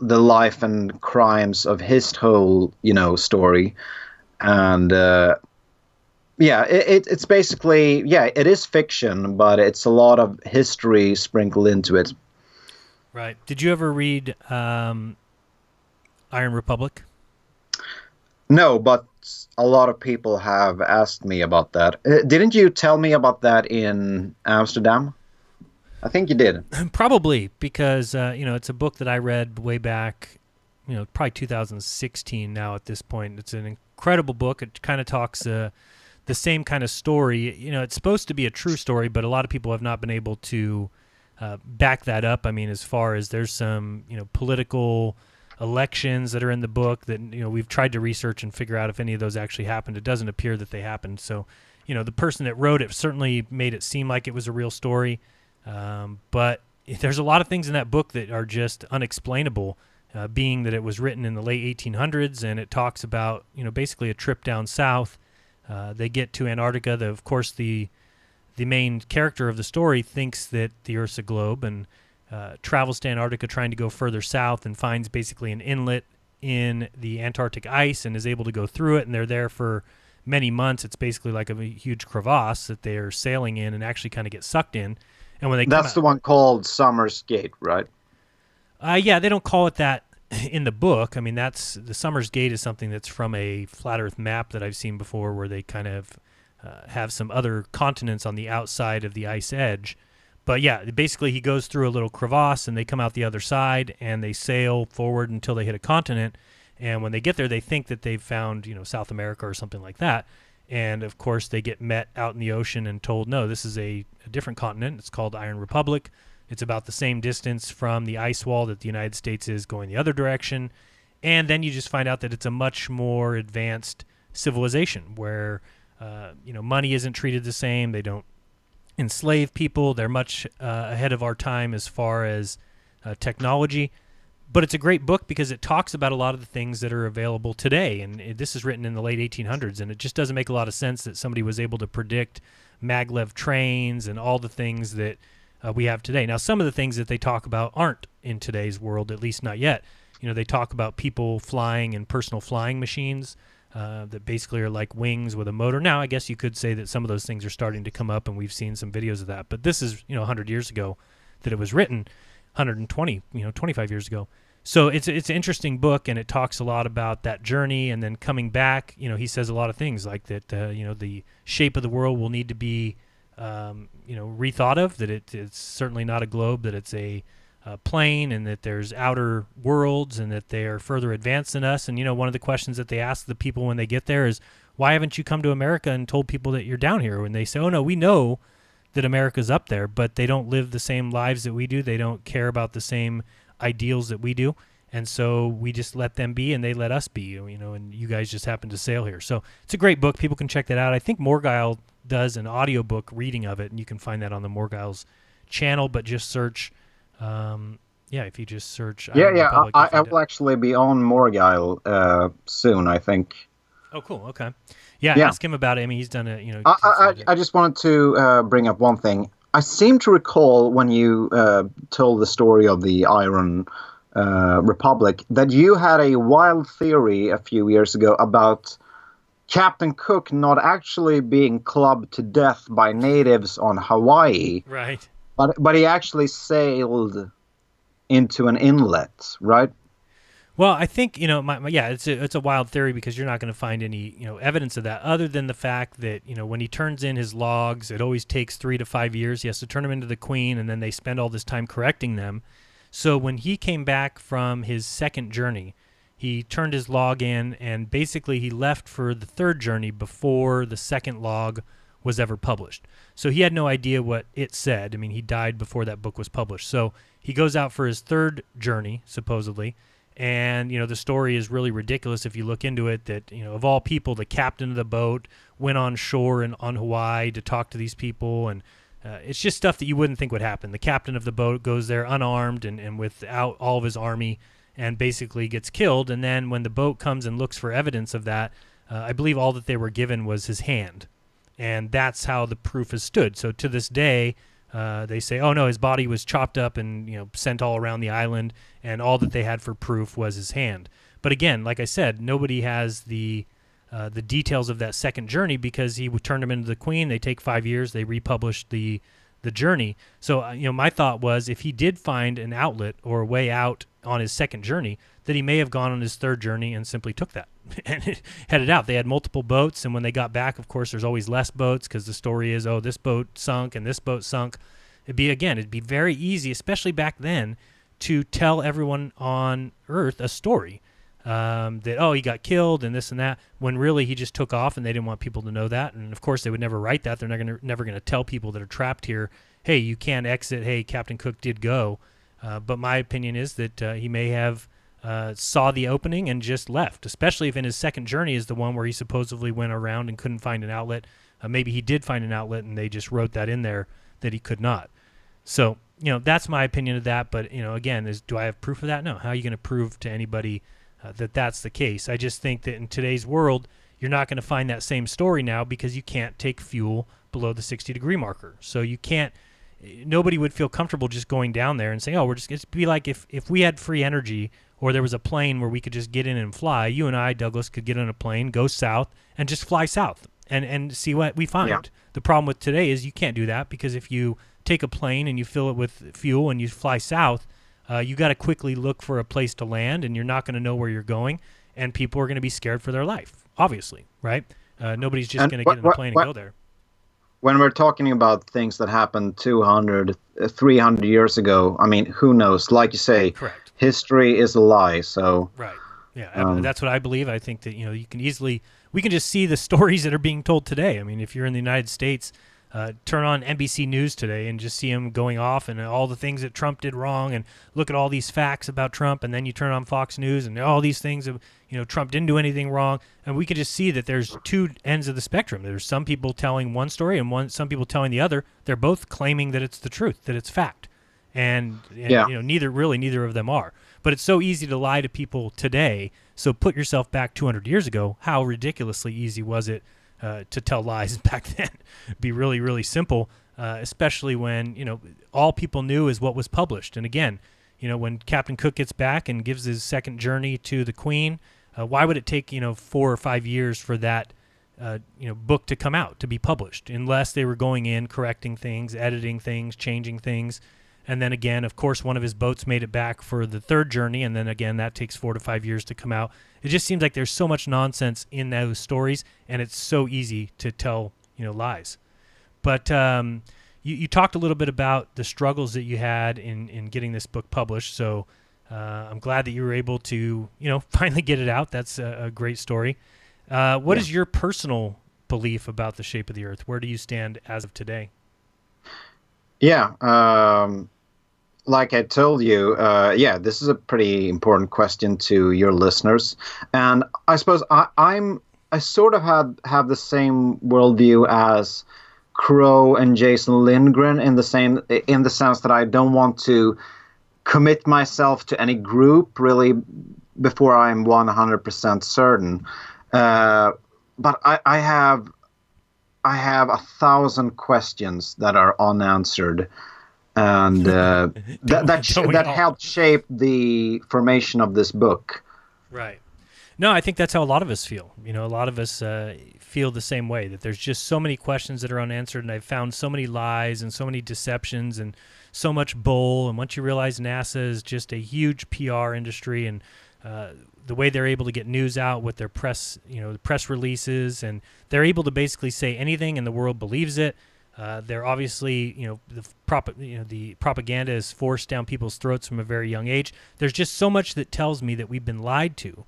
life and crimes of his whole story, and it's basically it is fiction, but it's a lot of history sprinkled into it. Right. Did you ever read Iron Republic? No, but a lot of people have asked me about that. Didn't you tell me about that in Amsterdam? I think you did. Probably, because it's a book that I read way back, probably 2016 now at this point. It's an incredible book. It kind of talks the same kind of story. It's supposed to be a true story, but a lot of people have not been able to back that up. I mean, as far as there's some, political elections that are in the book that, we've tried to research and figure out if any of those actually happened. It doesn't appear that they happened. So, the person that wrote it certainly made it seem like it was a real story. But there's a lot of things in that book that are just unexplainable, being that it was written in the late 1800s, and it talks about, basically a trip down south. They get to Antarctica. Of course, the main character of the story thinks that the Earth's a globe, and travels to Antarctica trying to go further south, and finds basically an inlet in the Antarctic ice and is able to go through it, and they're there for many months. It's basically like a huge crevasse that they're sailing in and actually kind of get sucked in. And when that's the one called Summer's Gate, right? Yeah, they don't call it that in the book. I mean, that's the Summer's Gate is something that's from a flat Earth map that I've seen before, where they kind of have some other continents on the outside of the ice edge. But yeah, basically he goes through a little crevasse, and they come out the other side, and they sail forward until they hit a continent. And when they get there, they think that they've found, South America or something like that. And, of course, they get met out in the ocean and told, no, this is a different continent. It's called Iron Republic. It's about the same distance from the ice wall that the United States is going the other direction. And then you just find out that it's a much more advanced civilization where, money isn't treated the same. They don't enslave people. They're much ahead of our time as far as technology. But it's a great book because it talks about a lot of the things that are available today. And this is written in the late 1800s, and it just doesn't make a lot of sense that somebody was able to predict maglev trains and all the things that we have today. Now, some of the things that they talk about aren't in today's world, at least not yet. They talk about people flying in personal flying machines that basically are like wings with a motor. Now, I guess you could say that some of those things are starting to come up, and we've seen some videos of that. But this is, 100 years ago that it was written. 120, 25 years ago. So it's an interesting book, and it talks a lot about that journey, and then coming back. He says a lot of things like that. The shape of the world will need to be, rethought of. That it's certainly not a globe. That it's a plane, and that there's outer worlds, and that they are further advanced than us. And one of the questions that they ask the people when they get there is, why haven't you come to America and told people that you're down here? When they say, oh no, we know that America's up there, but they don't live the same lives that we do. They don't care about the same ideals that we do. And so we just let them be, and they let us be, and you guys just happen to sail here. So it's a great book. People can check that out. I think Morgile does an audiobook reading of it, and you can find that on the Morgile's channel, but just search, if you just search. I will actually be on Morgile soon, I think. Oh, cool. Okay. Yeah, ask him about it. I mean, he's done it, I just wanted to bring up one thing. I seem to recall when you told the story of the Iron Republic that you had a wild theory a few years ago about Captain Cook not actually being clubbed to death by natives on Hawaii. Right. But he actually sailed into an inlet, right? Well, I think, it's a wild theory because you're not going to find any, evidence of that other than the fact that, when he turns in his logs, it always takes 3 to 5 years. He has to turn them into the Queen, and then they spend all this time correcting them. So when he came back from his second journey, he turned his log in, and basically he left for the third journey before the second log was ever published. So he had no idea what it said. I mean, he died before that book was published. So he goes out for his third journey, supposedly, and, the story is really ridiculous if you look into it that, of all people, the captain of the boat went on shore on Hawaii to talk to these people, and it's just stuff that you wouldn't think would happen. The captain of the boat goes there unarmed and without all of his army and basically gets killed. And then when the boat comes and looks for evidence of that, I believe all that they were given was his hand. And that's how the proof has stood. So to this day, they say, oh, no, his body was chopped up and sent all around the island, and all that they had for proof was his hand. But again, like I said, nobody has the details of that second journey because he would turn him into the Queen. They take 5 years. They republish the journey. So, my thought was if he did find an outlet or a way out on his second journey, that he may have gone on his third journey and simply took that and headed out. They had multiple boats, and when they got back, of course, there's always less boats because the story is, oh, this boat sunk and this boat sunk. It'd be very easy, especially back then, to tell everyone on Earth a story. That, oh, he got killed and this and that, when really he just took off and they didn't want people to know that. And of course they would never write that. They're never going to tell people that are trapped here, hey, you can't exit. Hey, Captain Cook did go. But my opinion is that he may have saw the opening and just left, especially if in his second journey is the one where he supposedly went around and couldn't find an outlet. Maybe he did find an outlet and they just wrote that in there that he could not. So, that's my opinion of that. But, again, do I have proof of that? No. How are you going to prove to anybody that that's the case? I just think that in today's world, you're not going to find that same story now because you can't take fuel below the 60-degree marker. So you can't, nobody would feel comfortable just going down there and saying, oh, it'd be like if we had free energy or there was a plane where we could just get in and fly, you and I, Douglas, could get on a plane, go south, and just fly south and see what we find. Yeah. The problem with today is you can't do that because if you take a plane and you fill it with fuel and you fly south, you got to quickly look for a place to land, and you're not going to know where you're going, and people are going to be scared for their life, obviously, right? Nobody's just going to get in a plane and go there. When we're talking about things that happened 200, 300 years ago, I mean, who knows? Like you say, correct. History is a lie, so... Right, yeah, that's what I believe. I think that, you can easily... We can just see the stories that are being told today. I mean, if you're in the United States... turn on NBC News today and just see him going off and all the things that Trump did wrong and look at all these facts about Trump, and then you turn on Fox News and all these things of, Trump didn't do anything wrong, and we can just see that there's two ends of the spectrum. There's some people telling one story and some people telling the other. They're both claiming that it's the truth, that it's fact, and neither of them are. But it's so easy to lie to people today. So put yourself back 200 years ago. How ridiculously easy was it to tell lies back then? It'd be really, really simple, especially when, all people knew is what was published. And again, when Captain Cook gets back and gives his second journey to the Queen, why would it take, 4 or 5 years for that, book to come out, to be published, unless they were going in, correcting things, editing things, changing things. And then again, of course, one of his boats made it back for the third journey, and then again, that takes 4 to 5 years to come out. It just seems like there's so much nonsense in those stories, and it's so easy to tell, lies. But you talked a little bit about the struggles that you had in getting this book published, so I'm glad that you were able to, finally get it out. That's a great story. What is your personal belief about the shape of the Earth? Where do you stand as of today? Yeah, like I told you, yeah, this is a pretty important question to your listeners, and I suppose I sort of have the same worldview as Crow and Jason Lindgren in the sense that I don't want to commit myself to any group really before I'm 100% certain. But I have 1,000 questions that are unanswered, and that helped shape the formation of this book. Right. No, I think that's how a lot of us feel. You know, a lot of us feel the same way, that there's just so many questions that are unanswered, and I've found so many lies and so many deceptions and so much bull. And once you realize NASA is just a huge PR industry, and the way they're able to get news out with their press, press releases, and they're able to basically say anything and the world believes it. They're obviously, the propaganda is forced down people's throats from a very young age. There's just so much that tells me that we've been lied to.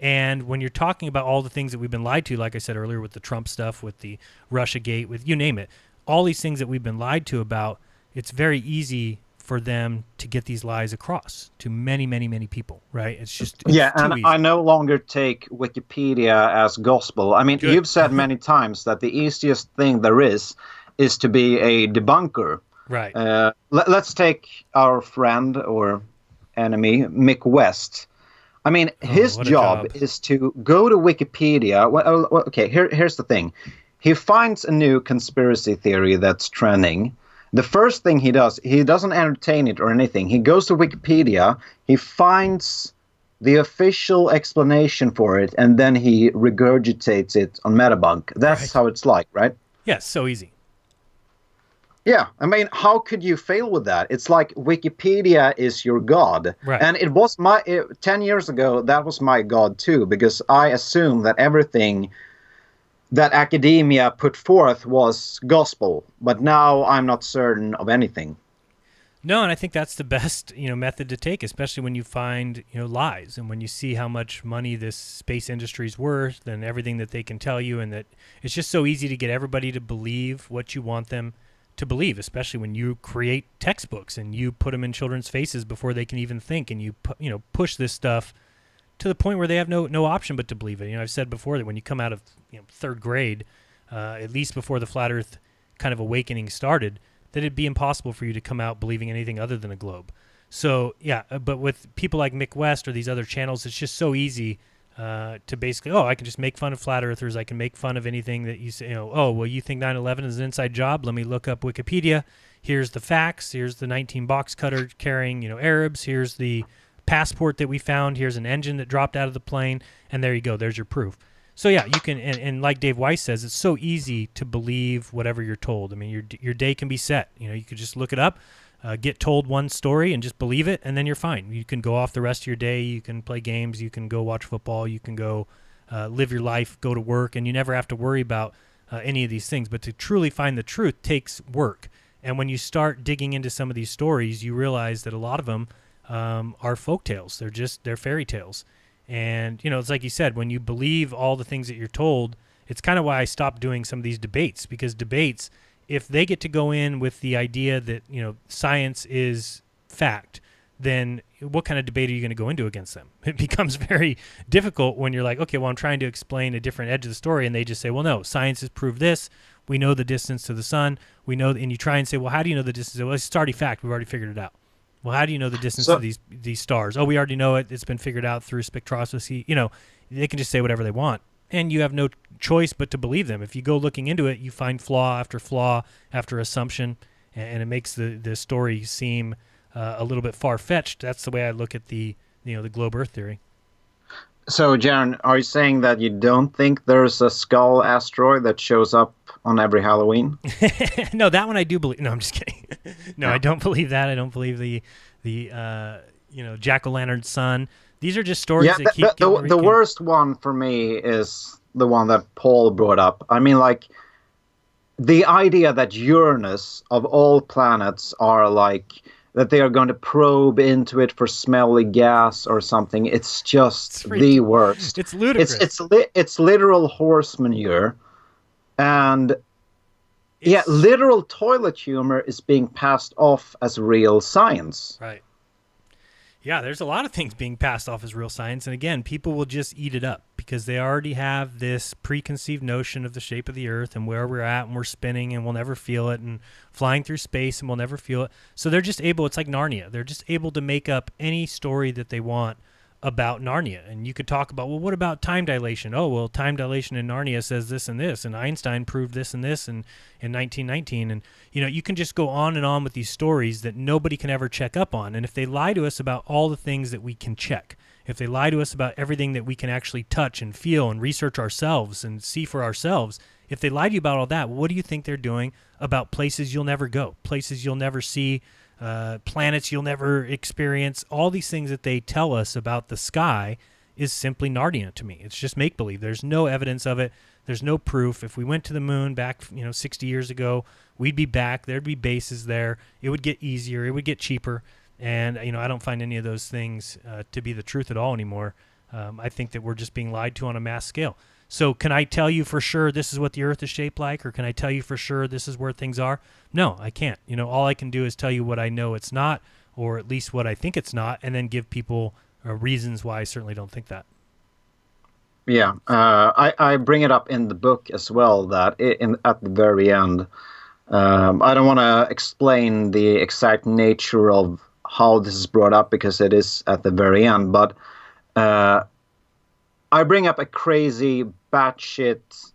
And when you're talking about all the things that we've been lied to, like I said earlier, with the Trump stuff, with the Russiagate, with you name it, all these things that we've been lied to about, it's very easy for them to get these lies across to many, many, many people, right? It's too easy. I no longer take Wikipedia as gospel. I mean, Good. You've said many times that the easiest thing there is to be a debunker. Right. Let's take our friend or enemy, Mick West. I mean, his job is to go to Wikipedia. Well, okay, here's the thing. He finds a new conspiracy theory that's trending. The first thing he does, he doesn't entertain it or anything. He goes to Wikipedia, he finds the official explanation for it, and then he regurgitates it on Metabunk. That's how it's like, right? Yeah, so easy. Yeah, I mean, how could you fail with that? It's like Wikipedia is your god. Right. And it was 10 years ago, that was my god too, because I assumed that everything that academia put forth was gospel. But now I'm not certain of anything. No, and I think that's the best, method to take, especially when you find, lies, and when you see how much money this space industry is worth and everything that they can tell you, and that it's just so easy to get everybody to believe what you want them to believe, especially when you create textbooks and you put them in children's faces before they can even think, and you push this stuff to the point where they have no option but to believe it. I've said before that when you come out of third grade, at least before the flat Earth kind of awakening started, that it'd be impossible for you to come out believing anything other than a globe. So yeah, but with people like Mick West or these other channels, it's just so easy to basically, I can just make fun of flat earthers. I can make fun of anything that you say, you think 9/11 is an inside job? Let me look up Wikipedia. Here's the facts. Here's the 19 box cutter carrying, Arabs. Here's the passport that we found. Here's an engine that dropped out of the plane. And there you go. There's your proof. So yeah, you can, and like Dave Weiss says, it's so easy to believe whatever you're told. I mean, your day can be set. You could just look it up, get told one story and just believe it, and then you're fine. You can go off the rest of your day. You can play games. You can go watch football. You can go live your life, go to work, and you never have to worry about any of these things. But to truly find the truth takes work. And when you start digging into some of these stories, you realize that a lot of them are folk tales. They're fairy tales. And, it's like you said, when you believe all the things that you're told, it's kind of why I stopped doing some of these debates, because debates, if they get to go in with the idea that, science is fact, then what kind of debate are you going to go into against them? It becomes very difficult when you're like, okay, well, I'm trying to explain a different edge of the story, and they just say, well, no, science has proved this. We know the distance to the sun. We know, and you try and say, well, how do you know the distance? Well, it's already fact. We've already figured it out. Well, how do you know the distance to these stars? Oh, we already know it. It's been figured out through spectroscopy. They can just say whatever they want, and you have no choice but to believe them. If you go looking into it, you find flaw after assumption, and it makes the story seem a little bit far-fetched. That's the way I look at the globe Earth theory. So, Jaron, are you saying that you don't think there's a skull asteroid that shows up on every Halloween? No, that one I do believe. No, I'm just kidding. No, I don't believe that. I don't believe the jack-o'-lantern sun. These are just stories that keep the worst one for me is the one that Paul brought up. I mean, like, the idea that Uranus, of all planets, are like, that they are going to probe into it for smelly gas or something. It's just the worst. It's ludicrous. It's literal horse manure. And Yeah, literal toilet humor is being passed off as real science. Right. Yeah, there's a lot of things being passed off as real science. And again, people will just eat it up because they already have this preconceived notion of the shape of the earth and where we're at, and we're spinning and we'll never feel it, and flying through space and we'll never feel it. So they're just able, it's like Narnia. They're just able to make up any story that they want about Narnia. And you could talk about, well, what about time dilation? Oh, well, time dilation in Narnia says this and this, and Einstein proved this and this in 1919. And, you can just go on and on with these stories that nobody can ever check up on. And if they lie to us about all the things that we can check, if they lie to us about everything that we can actually touch and feel and research ourselves and see for ourselves, if they lie to you about all that, what do you think they're doing about places you'll never go, places you'll never see, planets you'll never experience? All these things that they tell us about the sky is simply Narnia to me. It's just make-believe. There's no evidence of it. There's no proof. If we went to the moon back, 60 years ago, we'd be back. There'd be bases there. It would get easier. It would get cheaper. And, I don't find any of those things to be the truth at all anymore. I think that we're just being lied to on a mass scale. So can I tell you for sure this is what the earth is shaped like, or can I tell you for sure this is where things are? No, I can't. All I can do is tell you what I know it's not, or at least what I think it's not, and then give people reasons why I certainly don't think that. Yeah, I bring it up in the book as well, that at the very end, I don't want to explain the exact nature of how this is brought up because it is at the very end, but I bring up a crazy batshit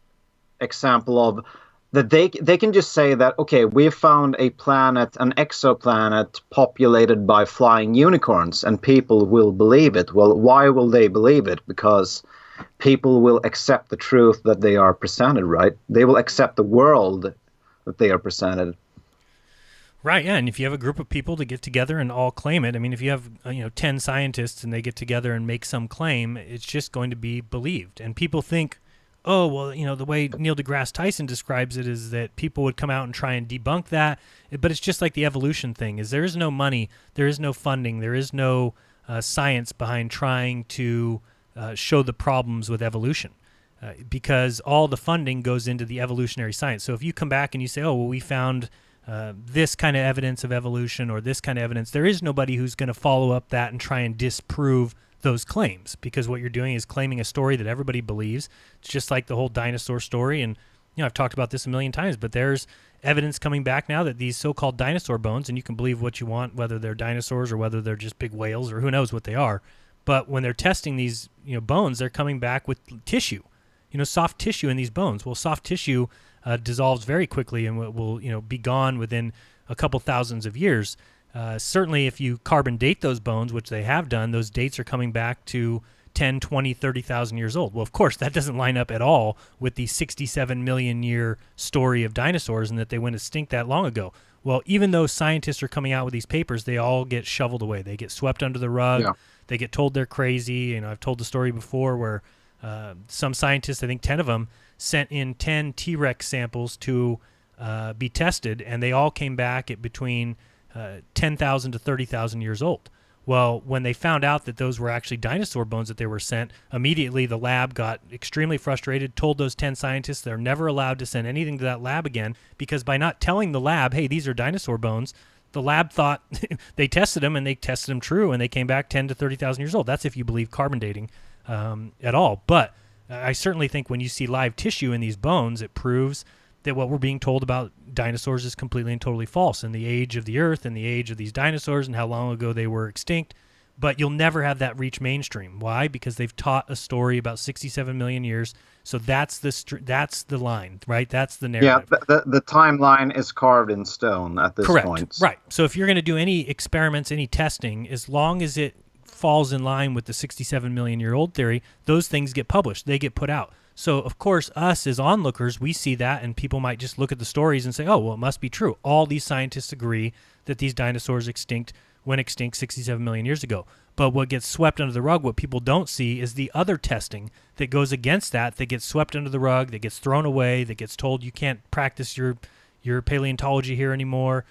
example of that they can just say that, okay, we found a planet, an exoplanet populated by flying unicorns, and people will believe it. Well, why will they believe it? Because people will accept the truth that they are presented, right? They will accept the world that they are presented. Right, yeah, and if you have a group of people to get together and all claim it, if you have 10 scientists and they get together and make some claim, it's just going to be believed. And people think, oh, well, the way Neil deGrasse Tyson describes it is that people would come out and try and debunk that, but it's just like the evolution thing, is there is no money, there is no funding, there is no science behind trying to show the problems with evolution. Because all the funding goes into the evolutionary science. So if you come back and you say, oh, well, we found this kind of evidence of evolution or this kind of evidence, there is nobody who's going to follow up that and try and disprove those claims, because what you're doing is claiming a story that everybody believes. It's just like the whole dinosaur story. And, I've talked about this a million times, but there's evidence coming back now that these so-called dinosaur bones, and you can believe what you want, whether they're dinosaurs or whether they're just big whales or who knows what they are. But when they're testing these, bones, they're coming back with tissue, soft tissue in these bones. Well, soft tissue dissolves very quickly and will be gone within a couple thousands of years. Certainly if you carbon date those bones, which they have done, those dates are coming back to 10, 20, 30,000 years old. Well, of course, that doesn't line up at all with the 67 million year story of dinosaurs and that they went extinct that long ago. Well, even though scientists are coming out with these papers, they all get shoveled away. They get swept under the rug. Yeah. They get told they're crazy. I've told the story before where some scientists, I think 10 of them, sent in 10 T-Rex samples to be tested, and they all came back at between 10,000 to 30,000 years old. Well, when they found out that those were actually dinosaur bones that they were sent, immediately the lab got extremely frustrated, told those 10 scientists they're never allowed to send anything to that lab again, because by not telling the lab, hey, these are dinosaur bones, the lab thought they tested them, and they tested them true, and they came back 10 to 30,000 years old. That's if you believe carbon dating at all. But I certainly think when you see live tissue in these bones, it proves that what we're being told about dinosaurs is completely and totally false, and the age of the earth and the age of these dinosaurs and how long ago they were extinct. But you'll never have that reach mainstream. Why? Because they've taught a story about 67 million years. So that's the line, right? That's the narrative. Yeah, the timeline is carved in stone at this Correct. point. Right. So if you're going to do any experiments, any testing, as long as it falls in line with the 67 million year old theory, those things get published. They get put out. So, of course, us as onlookers, we see that, and people might just look at the stories and say, oh, well, it must be true. All these scientists agree that these dinosaurs went extinct 67 million years ago. But what gets swept under the rug, what people don't see, is the other testing that goes against that gets swept under the rug, that gets thrown away, that gets told you can't practice your paleontology here anymore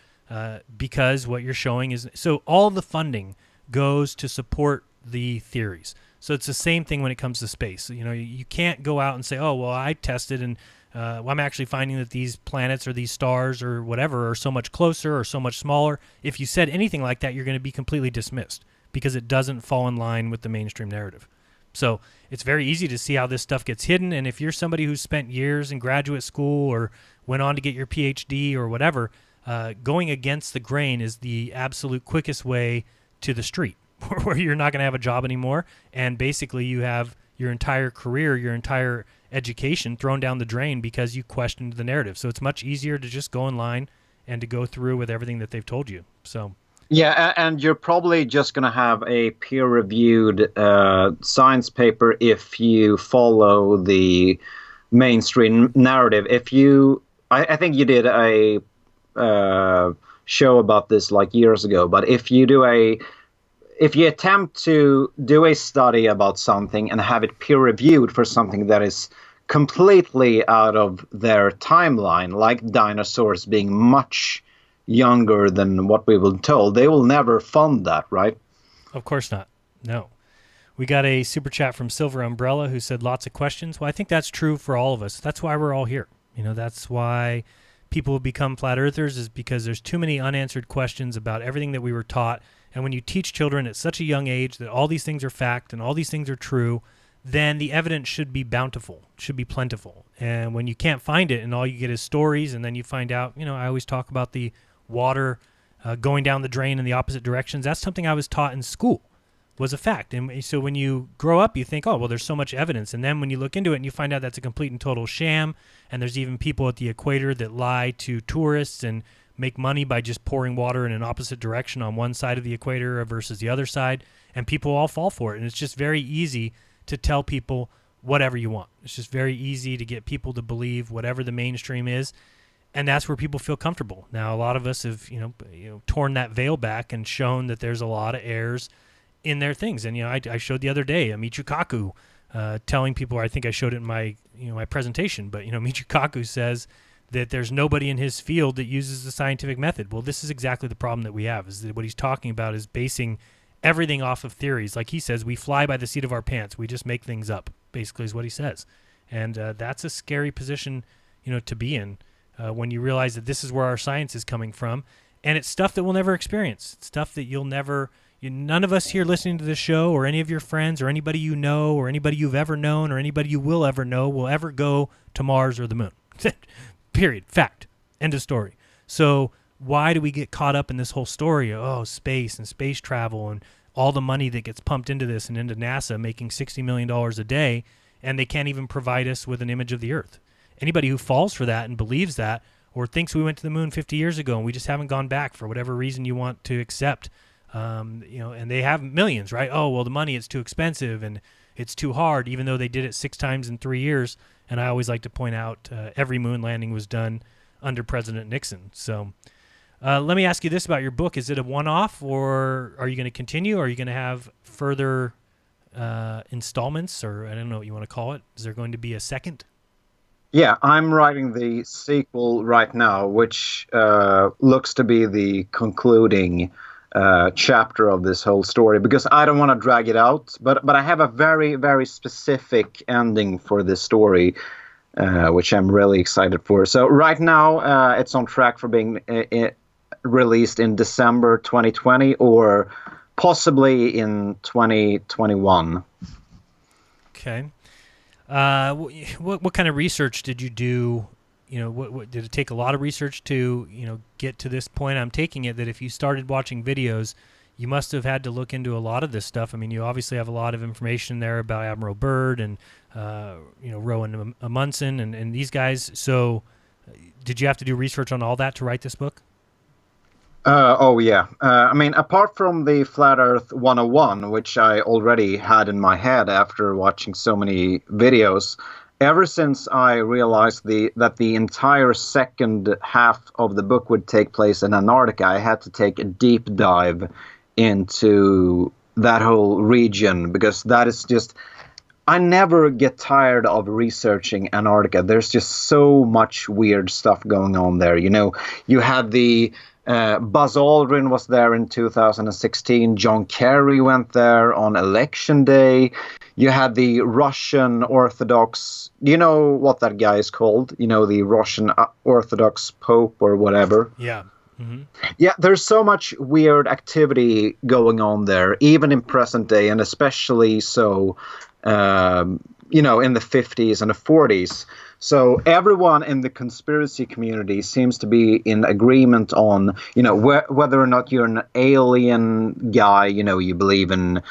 because what you're showing is... So all the funding goes to support the theories. So it's the same thing when it comes to space. You can't go out and say, oh, well, I tested and Well, I'm actually finding that these planets or these stars or whatever are so much closer or so much smaller. If you said anything like that, you're going to be completely dismissed because it doesn't fall in line with the mainstream narrative. So it's very easy to see how this stuff gets hidden. And if you're somebody who's spent years in graduate school or went on to get your PhD or whatever, going against the grain is the absolute quickest way to the street where you're not going to have a job anymore. And basically you have your entire career, your entire education thrown down the drain because you questioned the narrative. So it's much easier to just go in line and to go through with everything that they've told you. So yeah, and you're probably just going to have a peer-reviewed science paper if you follow the mainstream narrative. If you, I think you did a show about this like years ago, but if you attempt to do a study about something and have it peer-reviewed for something that is completely out of their timeline, like dinosaurs being much younger than what we were told, they will never fund that, right? Of course not. No. We got a super chat from Silver Umbrella who said lots of questions. Well, I think that's true for all of us. That's why we're all here. That's why people become flat earthers, is because there's too many unanswered questions about everything that we were taught. And when you teach children at such a young age that all these things are fact and all these things are true, then the evidence should be bountiful, should be plentiful. And when you can't find it and all you get is stories, and then you find out, I always talk about the water going down the drain in the opposite directions. That's something I was taught in school, was a fact. And so when you grow up, you think, oh, well, there's so much evidence. And then when you look into it and you find out that's a complete and total sham, and there's even people at the equator that lie to tourists and make money by just pouring water in an opposite direction on one side of the equator versus the other side, and people all fall for it. And it's just very easy to tell people whatever you want. It's just very easy to get people to believe whatever the mainstream is, and that's where people feel comfortable. Now, a lot of us have, torn that veil back and shown that there's a lot of errors in their things. And, I showed the other day Michio Kaku telling people, I think I showed it in my, my presentation, but, Michio Kaku says that there's nobody in his field that uses the scientific method. Well, this is exactly the problem that we have, is that what he's talking about is basing everything off of theories. Like he says, we fly by the seat of our pants. We just make things up, basically, is what he says. And that's a scary position, to be in when you realize that this is where our science is coming from. And it's stuff that we'll never experience. It's stuff that you'll never, none of us here listening to this show or any of your friends or anybody you know or anybody you've ever known or anybody you will ever know will ever go to Mars or the moon. Period. Fact. End of story. So why do we get caught up in this whole story of, space and space travel and all the money that gets pumped into this and into NASA making $60 million a day, and they can't even provide us with an image of the Earth? Anybody who falls for that and believes that or thinks we went to the moon 50 years ago and we just haven't gone back for whatever reason you want to accept, and they have millions, right? Oh, well, the money is too expensive and it's too hard, even though they did it 6 times in 3 years. And I always like to point out every moon landing was done under President Nixon. So let me ask you this about your book. Is it a one-off, or are you going to continue? Are you going to have further installments, or I don't know what you want to call it? Is there going to be a second? Yeah, I'm writing the sequel right now, which looks to be the concluding chapter of this whole story, because I don't want to drag it out, but I have a very, very specific ending for this story, which I'm really excited for. So right now, it's on track for being released in December 2020 or possibly in 2021. Okay. What kind of research did you do? What did it take a lot of research to, get to this point? I'm taking it that if you started watching videos, you must have had to look into a lot of this stuff. I mean, you obviously have a lot of information there about Admiral Byrd and, Rowan Amundsen and these guys. So did you have to do research on all that to write this book? Oh, yeah. I mean, apart from the Flat Earth 101, which I already had in my head after watching so many videos, ever since I realized that the entire second half of the book would take place in Antarctica, I had to take a deep dive into that whole region, because that is just... I never get tired of researching Antarctica. There's just so much weird stuff going on there. You had the Buzz Aldrin was there in 2016. John Kerry went there on election day. You had the Russian Orthodox. Do you know what that guy is called? You know, the Russian Orthodox Pope or whatever. Yeah. Mm-hmm. Yeah, there's so much weird activity going on there, even in present day, and especially so, you know, in the 50s and the 40s. So everyone in the conspiracy community seems to be in agreement on, you know, whether or not you're an alien guy, you know, you believe in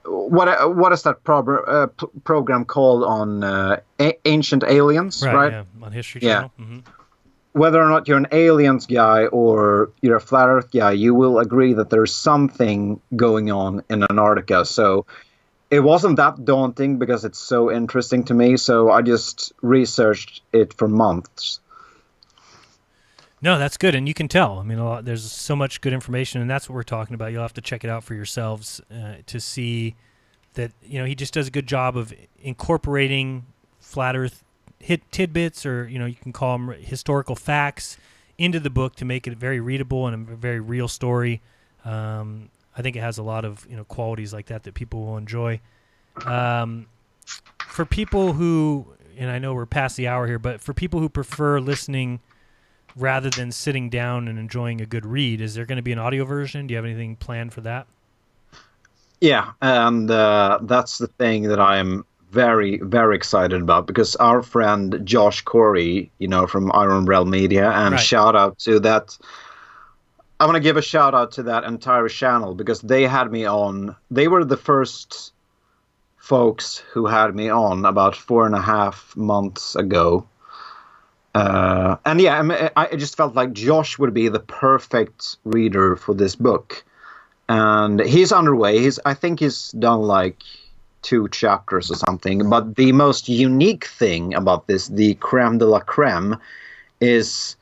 what is that program called on Ancient Aliens, right? Yeah, on History Channel. Yeah. Mm-hmm. Whether or not you're an aliens guy or you're a flat Earth guy, you will agree that there's something going on in Antarctica. So it wasn't that daunting because it's so interesting to me. So I just researched it for months. No, that's good, and you can tell. I mean, there's so much good information, and that's what we're talking about. You'll have to check it out for yourselves to see that, you know, he just does a good job of incorporating flat Earth tidbits, or, you know, you can call them historical facts, into the book to make it very readable and a very real story. I think it has a lot of, you know, qualities like that people will enjoy. For people who, and I know we're past the hour here, but for people who prefer listening rather than sitting down and enjoying a good read, is there going to be an audio version? Do you have anything planned for that? Yeah, and that's the thing that I'm very, very excited about, because our friend Josh Corey, you know, from Iron Realm Media, and Right. shout out to that. I want to give a shout out to that entire channel, because they had me on. They were the first folks who had me on about 4.5 months ago. And yeah, I just felt like Josh would be the perfect reader for this book. And he's underway. I think he's done like 2 chapters or something. But the most unique thing about this, the creme de la creme, is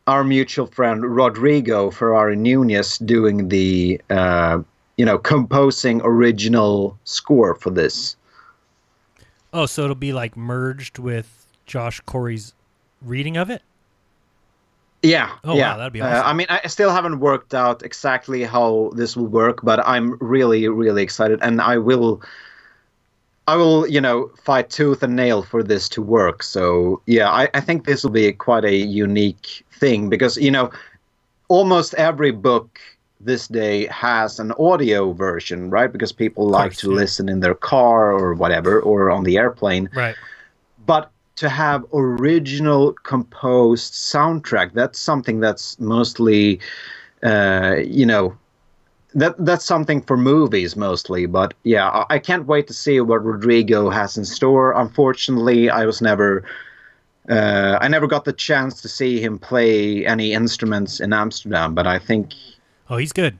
our mutual friend Rodrigo Ferrari Nunez doing the, composing original score for this. Oh, so it'll be like merged with Josh Corey's reading of it? Yeah. Oh, yeah. wow, that'd be awesome. I mean, I still haven't worked out exactly how this will work, but I'm really, really excited, and I will, fight tooth and nail for this to work. So yeah, I think this will be quite a unique thing, because, you know, almost every book this day has an audio version, right? Because people like to listen in their car or whatever, or on the airplane. Right. But to have original composed soundtrack, that's something that's mostly, that's something for movies mostly. But yeah, I can't wait to see what Rodrigo has in store. Unfortunately, I never got the chance to see him play any instruments in Amsterdam, but I think... Oh, he's good.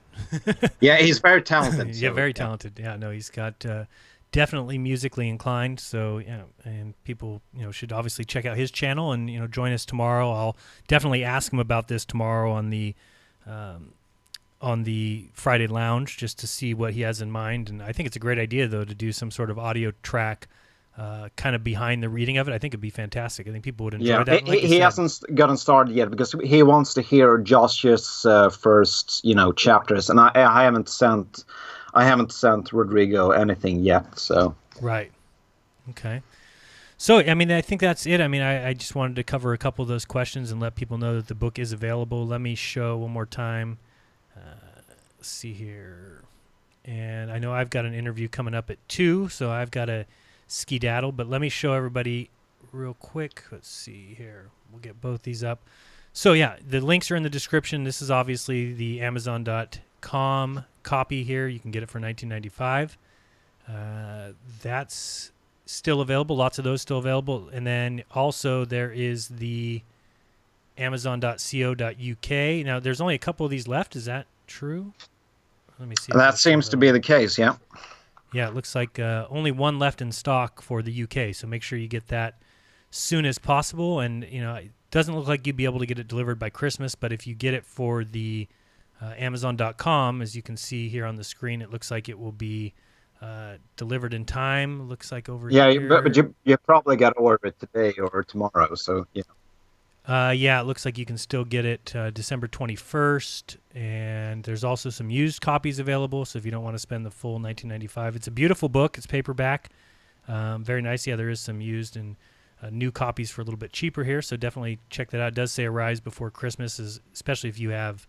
Yeah, he's very talented. Yeah, very talented. Yeah, no, he's got... definitely musically inclined, so yeah, and people, you know, should obviously check out his channel and, you know, join us tomorrow. I'll definitely ask him about this tomorrow on the Friday Lounge, just to see what he has in mind. And I think it's a great idea, though, to do some sort of audio track kind of behind the reading of it. I think it'd be fantastic. I think people would enjoy that. Like he hasn't gotten started yet, because he wants to hear Josh's first, chapters, and I haven't sent Rodrigo anything yet, so... Right. Okay. So, I mean, I think that's it. I mean, I just wanted to cover a couple of those questions and let people know that the book is available. Let me show one more time. Let's see here. And I know I've got an interview coming up at 2, so I've got to skedaddle, but let me show everybody real quick. Let's see here. We'll get both these up. So, yeah, the links are in the description. This is obviously the Amazon.com copy here. You can get it for $19.95. That's still available. Lots of those still available. And then also there is the Amazon.co.uk. Now, there's only a couple of these left. Is that true? Let me see. That seems to be the case, yeah. Yeah, it looks like only one left in stock for the UK, so make sure you get that soon as possible. And, you know, it doesn't look like you'd be able to get it delivered by Christmas, but if you get it for the Amazon.com, as you can see here on the screen, it looks like it will be delivered in time. Looks like over here. Yeah, but you probably got to order it today or tomorrow, so, yeah. Yeah, it looks like you can still get it December 21st, and there's also some used copies available, so if you don't want to spend the full $19.95. It's a beautiful book. It's paperback. Very nice. Yeah, there is some used and new copies for a little bit cheaper here, so definitely check that out. It does say Arise Before Christmas, especially if you have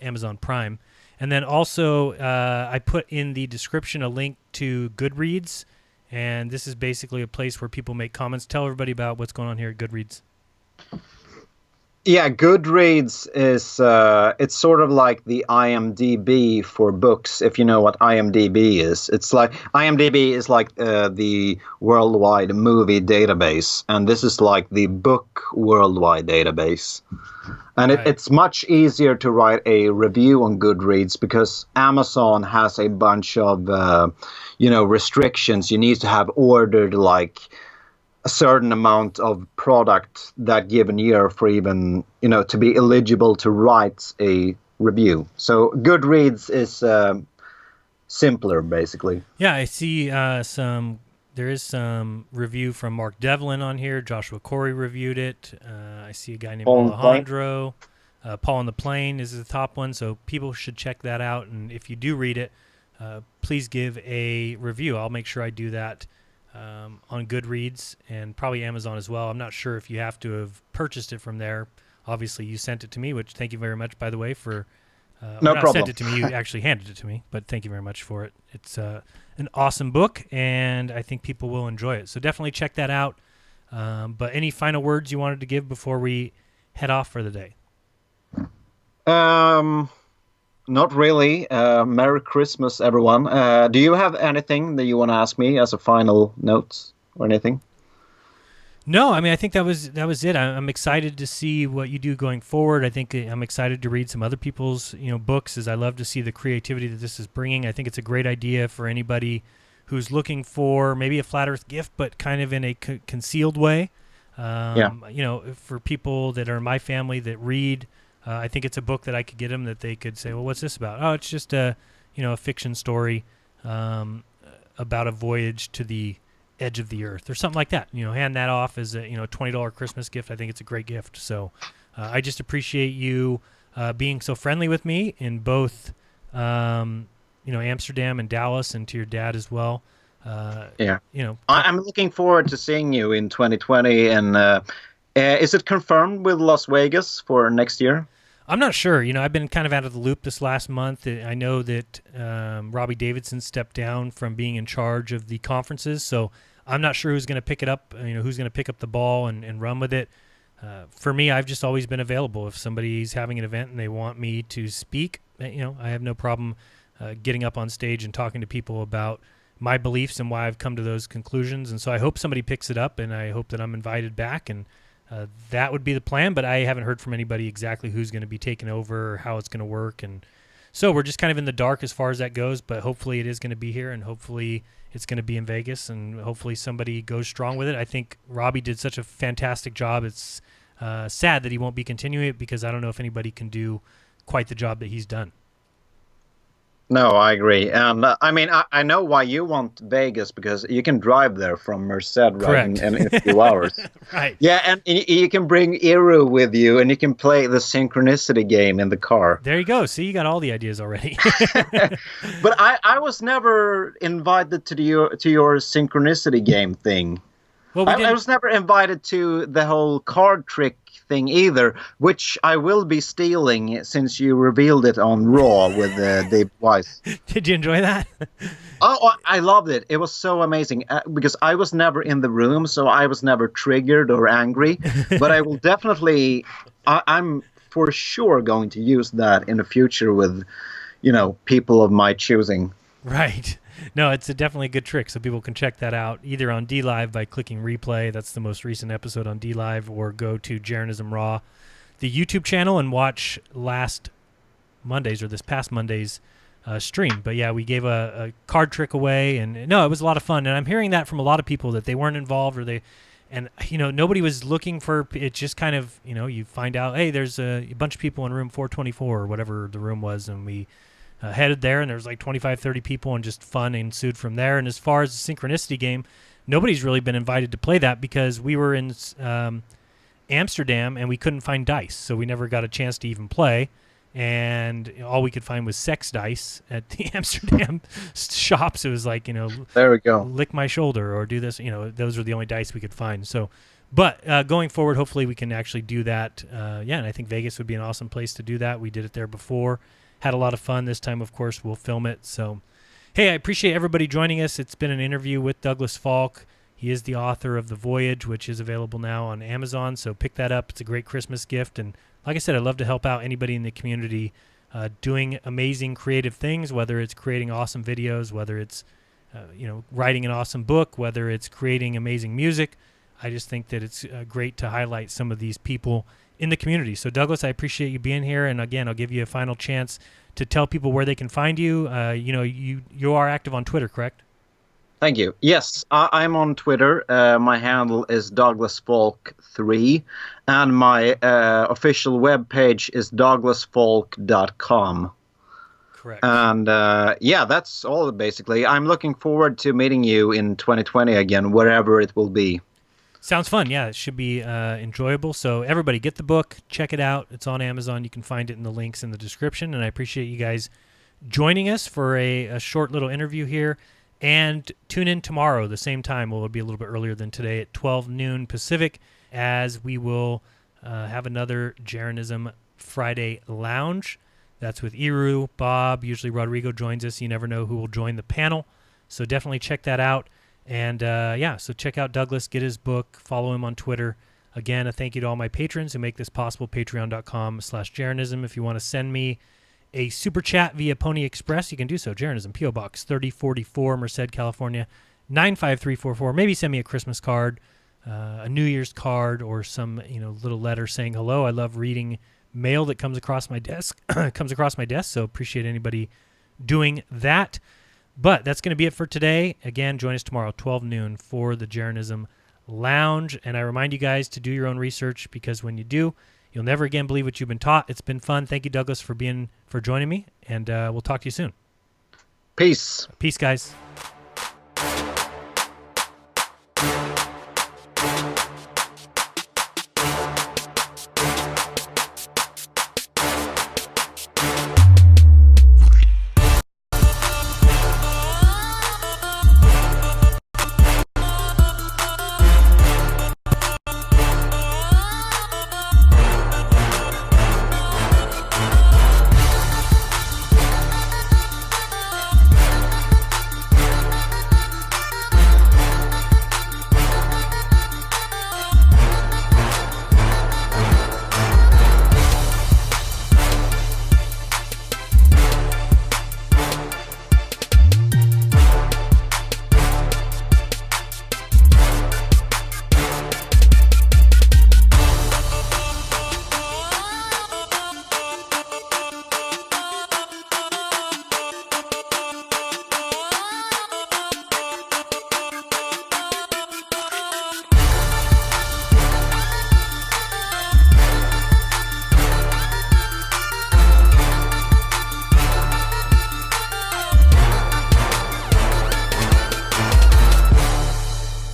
Amazon Prime. And then also I put in the description a link to Goodreads, and this is basically a place where people make comments. Tell everybody about what's going on here at Goodreads. Yeah, Goodreads is it's sort of like the IMDb for books, if you know what IMDb is. It's like IMDb is like the worldwide movie database, and this is like the book worldwide database. And Right. it's much easier to write a review on Goodreads because Amazon has a bunch of restrictions. You need to have ordered like a certain amount of product that given year for even, to be eligible to write a review. So Goodreads is simpler, basically. Yeah, I see there is some review from Mark Devlin on here. Joshua Corey reviewed it. I see a guy named Paul on the Plane. Alejandro. Paul on the Plane is the top one, so people should check that out. And if you do read it, please give a review. I'll make sure I do that on Goodreads and probably Amazon as well. I'm not sure if you have to have purchased it from there. Obviously, you sent it to me, which thank you very much, by the way, for No not problem. sent it to me. You actually handed it to me, but thank you very much for it. It's an awesome book, and I think people will enjoy it. So definitely check that out. But any final words you wanted to give before we head off for the day? Not really. Merry Christmas, everyone. Do you have anything that you want to ask me as a final note or anything? No, I mean, I think that was it. I'm excited to see what you do going forward. I think I'm excited to read some other people's books, as I love to see the creativity that this is bringing. I think it's a great idea for anybody who's looking for maybe a flat Earth gift, but kind of in a concealed way. For people that are in my family that read, I think it's a book that I could get them that they could say, well, what's this about? Oh, it's just a fiction story about a voyage to the edge of the earth or something like that. Hand that off as a $20 Christmas gift. I think it's a great gift. So I just appreciate you being so friendly with me in both Amsterdam and Dallas, and to your dad as well. I'm looking forward to seeing you in 2020. And is it confirmed with Las Vegas for next year? I'm not sure. I've been kind of out of the loop this last month. I know that Robbie Davidson stepped down from being in charge of the conferences, so I'm not sure who's going to pick it up, who's going to pick up the ball and run with it. For me, I've just always been available. If somebody's having an event and they want me to speak, I have no problem getting up on stage and talking to people about my beliefs and why I've come to those conclusions. And so I hope somebody picks it up, and I hope that I'm invited back, and that would be the plan, but I haven't heard from anybody exactly who's going to be taking over or how it's going to work. And so we're just kind of in the dark as far as that goes, but hopefully it is going to be here, and hopefully it's going to be in Vegas, and hopefully somebody goes strong with it. I think Robbie did such a fantastic job. It's sad that he won't be continuing it, because I don't know if anybody can do quite the job that he's done. No, I agree. And I know why you want Vegas, because you can drive there from Merced in a few hours. Right. Yeah, and you can bring Iru with you, and you can play the synchronicity game in the car. There you go. See, you got all the ideas already. But I was never invited to your synchronicity game thing. Well, I was never invited to the whole card trick thing either, which I will be stealing since you revealed it on Raw with Dave Weiss. Did you enjoy that? Oh, I loved it. It was so amazing because I was never in the room, so I was never triggered or angry. But I will definitely, I'm for sure going to use that in the future with, people of my choosing. Right. No, it's definitely a good trick, so people can check that out either on DLive by clicking replay. That's the most recent episode on DLive, or go to Jeranism Raw, the YouTube channel, and watch last Monday's or this past Monday's stream. But yeah, we gave a card trick away, and no, it was a lot of fun. And I'm hearing that from a lot of people that they weren't involved, or nobody was looking for it. Just kind of, you find out, hey, there's a bunch of people in room 424 or whatever the room was, and we headed there, and there was like 25, 30 people, and just fun ensued from there. And as far as the synchronicity game, nobody's really been invited to play that, because we were in Amsterdam, and we couldn't find dice, so we never got a chance to even play. And all we could find was sex dice at the Amsterdam shops. It was like, There we go. lick my shoulder or do this. Those were the only dice we could find. So, but going forward, hopefully we can actually do that. And I think Vegas would be an awesome place to do that. We did it there before. Had a lot of fun. This time, of course, we'll film it. So, hey, I appreciate everybody joining us. It's been an interview with Douglas Falk. He is the author of The Voyage, which is available now on Amazon. So pick that up. It's a great Christmas gift. And like I said, I'd love to help out anybody in the community doing amazing creative things, whether it's creating awesome videos, whether it's writing an awesome book, whether it's creating amazing music. I just think that it's great to highlight some of these people in the community. So Douglas, I appreciate you being here. And again, I'll give you a final chance to tell people where they can find you. You are active on Twitter, correct? Thank you. Yes, I'm on Twitter. My handle is DouglasFalk3, and my official webpage is douglasfalk.com. Correct. And that's all basically. I'm looking forward to meeting you in 2020 again, wherever it will be. Sounds fun. Yeah, it should be enjoyable. So everybody get the book, check it out. It's on Amazon. You can find it in the links in the description. And I appreciate you guys joining us for a short little interview here. And tune in tomorrow, the same time. Well, it'll be a little bit earlier than today at 12 noon Pacific, as we will have another Jeranism Friday Lounge. That's with Iru, Bob. Usually Rodrigo joins us. You never know who will join the panel. So definitely check that out. And so check out Douglas, get his book, follow him on Twitter. Again, a thank you to all my patrons who make this possible, patreon.com/Jeranism. If you want to send me a super chat via Pony Express, you can do so. Jeranism, P.O. Box 3044, Merced, California, 95344. Maybe send me a Christmas card, a New Year's card, or some little letter saying hello. I love reading mail that comes across my desk. So appreciate anybody doing that. But that's going to be it for today. Again, join us tomorrow, 12 noon, for the Jeranism Lounge. And I remind you guys to do your own research, because when you do, you'll never again believe what you've been taught. It's been fun. Thank you, Douglas, for joining me, and we'll talk to you soon. Peace. Peace, guys.